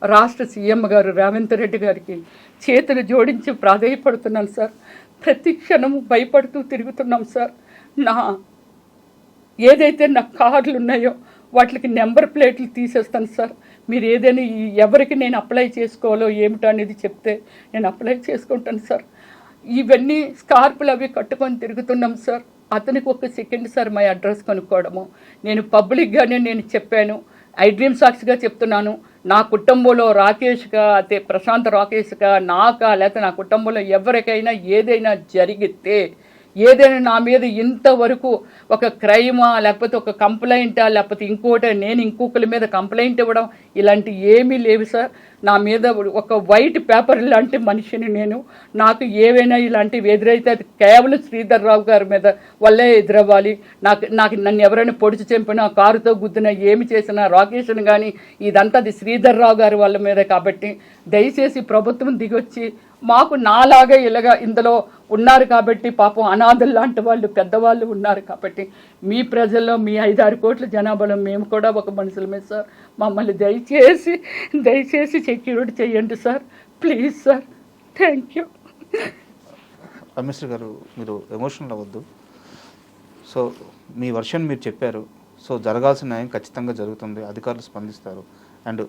రాష్ట్ర సీఎం గారు రేవంత్ రెడ్డి గారికి చేతులు జోడించి ప్రాధేయపడుతున్నాను సార్. ప్రతి క్షణము భయపడుతూ తిరుగుతున్నాం సార్. ఏదైతే నా కార్డులు ఉన్నాయో వాటికి నెంబర్ ప్లేట్లు తీసేస్తాను సార్. మీరు ఏదైనా ఎవరికి నేను అప్లై చేసుకోవాలో ఏమిటో అనేది చెప్తే నేను అప్లై చేసుకుంటాను సార్. ఇవన్నీ స్కార్పులు అవి కట్టుకొని తిరుగుతున్నాం సార్. అతనికి ఒక సెకండ్ సార్ మా అడ్రస్ కనుక్కోవడము. నేను పబ్లిక్గానే నేను చెప్పాను, ఐ డ్రీమ్ సాక్షిగా చెప్తున్నాను, నా కుటుంబంలో రాకేష్గా అదే ప్రశాంత్ రాకేష్గా నాకా లేకపోతే నా కుటుంబంలో ఎవరికైనా ఏదైనా జరిగితే, ఏదైనా నా మీద ఇంతవరకు ఒక క్రైమా లేకపోతే ఒక కంప్లైంటా లేకపోతే ఇంకోటి నేను ఇంకొకరి మీద కంప్లైంట్ ఇవ్వడం ఇలాంటి ఏమీ లేవు సార్. నా మీద ఒక వైట్ పేపర్ లాంటి మనిషిని నేను. నాకు ఏవైనా ఇలాంటివి ఎదురైతే అది కేవలం శ్రీధర్ రావు గారి మీద వల్లే ఎదురవ్వాలి. నాకు నన్ను ఎవరైనా పొడిచి చంపినా, కారుతో గుద్దినా, ఏమి చేసినా, రాకేష్ని కానీ ఇదంతా అది శ్రీధర్ రావు గారి వాళ్ళ మీద. కాబట్టి దయచేసి ప్రభుత్వం దిగొచ్చి మాకు నాలాగే ఇలాగా ఇందులో ఉన్నారు కాబట్టి, పాపం అనాథలు లాంటి వాళ్ళు పెద్దవాళ్ళు ఉన్నారు కాబట్టి, మీ ప్రజల్లో మీ 5-6 కోట్ల జనాభాలో మేము కూడా ఒక మనుషులమే సార్. మమ్మల్ని దయచేసి సెక్యూరిటీ చేయండి sir, please sir. Thank you. Rameshwari గారు, మీరు ఎమోషనల్ అవ్వద్దు. సో మీ వర్షన్ మీరు చెప్పారు. సో జరగాల్సిన న్యాయం ఖచ్చితంగా జరుగుతుంది, అధికారులు స్పందిస్తారు. అండ్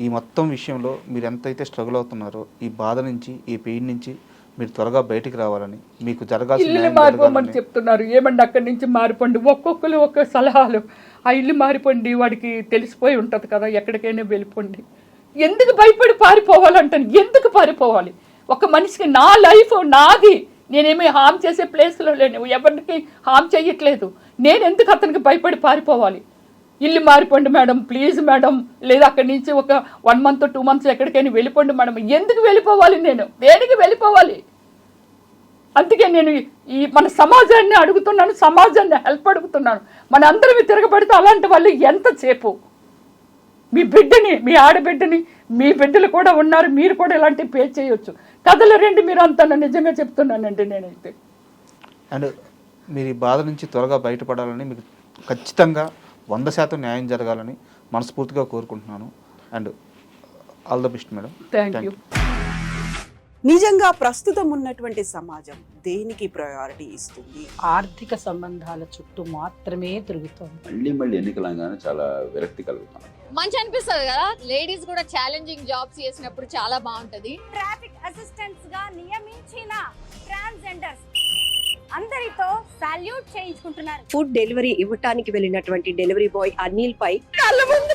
ఈ మొత్తం విషయంలో మీరు ఎంతైతే స్ట్రగుల్ అవుతున్నారో, ఈ బాధ నుంచి, ఈ పెయిన్ నుంచి మీరు త్వరగా బయటికి రావాలని, మీకు జరగాల్సిన మారిపోమని చెప్తున్నారు. ఏమండి అక్కడి నుంచి మారిపోండి, ఒక్కొక్కరు ఒక్క సలహాలు. ఆ ఇల్లు మారిపోండి, వాడికి తెలిసిపోయి ఉంటుంది కదా, ఎక్కడికైనా వెళ్ళిపోండి. ఎందుకు భయపడి పారిపోవాలంటాను? ఎందుకు పారిపోవాలి? ఒక మనిషికి నా లైఫ్ నాది, నేనేమి హామ్ చేసే ప్లేస్లో లేను, ఎవరికి హామ్ చేయట్లేదు. నేను ఎందుకు అతనికి భయపడి పారిపోవాలి? ఇల్లు మారిపోండి మేడం, ప్లీజ్ మేడం, లేదా అక్కడి నుంచి ఒక 1 month 2 months ఎక్కడికైనా వెళ్ళిపోండి మేడం. ఎందుకు వెళ్ళిపోవాలి? నేను దేనికి వెళ్ళిపోవాలి? అందుకే నేను ఈ మన సమాజాన్ని అడుగుతున్నాను, సమాజాన్ని హెల్ప్ అడుగుతున్నాను. మన అందరం తిరగబడితే అలాంటి వాళ్ళు ఎంతసేపు మీ బిడ్డని, మీ ఆడబిడ్డని, మీ బిడ్డలు కూడా ఉన్నారు, మీరు కూడా ఇలాంటివి పే చేయొచ్చు. కథలు రండి మీరు అంతా, నిజంగా చెప్తున్నానండి నేనైతే. అండ్ మీరు ఈ బాధ నుంచి త్వరగా బయటపడాలని, మీకు ఖచ్చితంగా 100% న్యాయం జరగాలని మనస్ఫూర్తిగా కోరుకుంటున్నాను. And all the best madam. Thank you. నిజంగా ప్రస్తుతం ఉన్నటువంటి సమాజం దేనికి ప్రయారిటీ ఇస్తుంది? ఆర్థిక సంబంధాల చుట్టూ మాత్రమే తిరుగుతోంది. మళ్ళీ ఎన్నికలంగానే చాలా విరక్తి కలుగుతాం. మంచి అనిపిస్తుంది కదా, లేడీస్ కూడా ఛాలెంజింగ్ జాబ్స్ చేసినప్పుడు చాలా బాగుంటది. ట్రాఫిక్ అసిస్టెంట్స్ గా నియమించిన ట్రాన్స్జెండర్స్ అందరితో సాల్యూట్ చేయించుకుంటున్నారు. ఫుడ్ డెలివరీ ఇవ్వటానికి వెళ్ళినటువంటి డెలివరీ బాయ్ అనిల్ పై కళ్ళ ముందు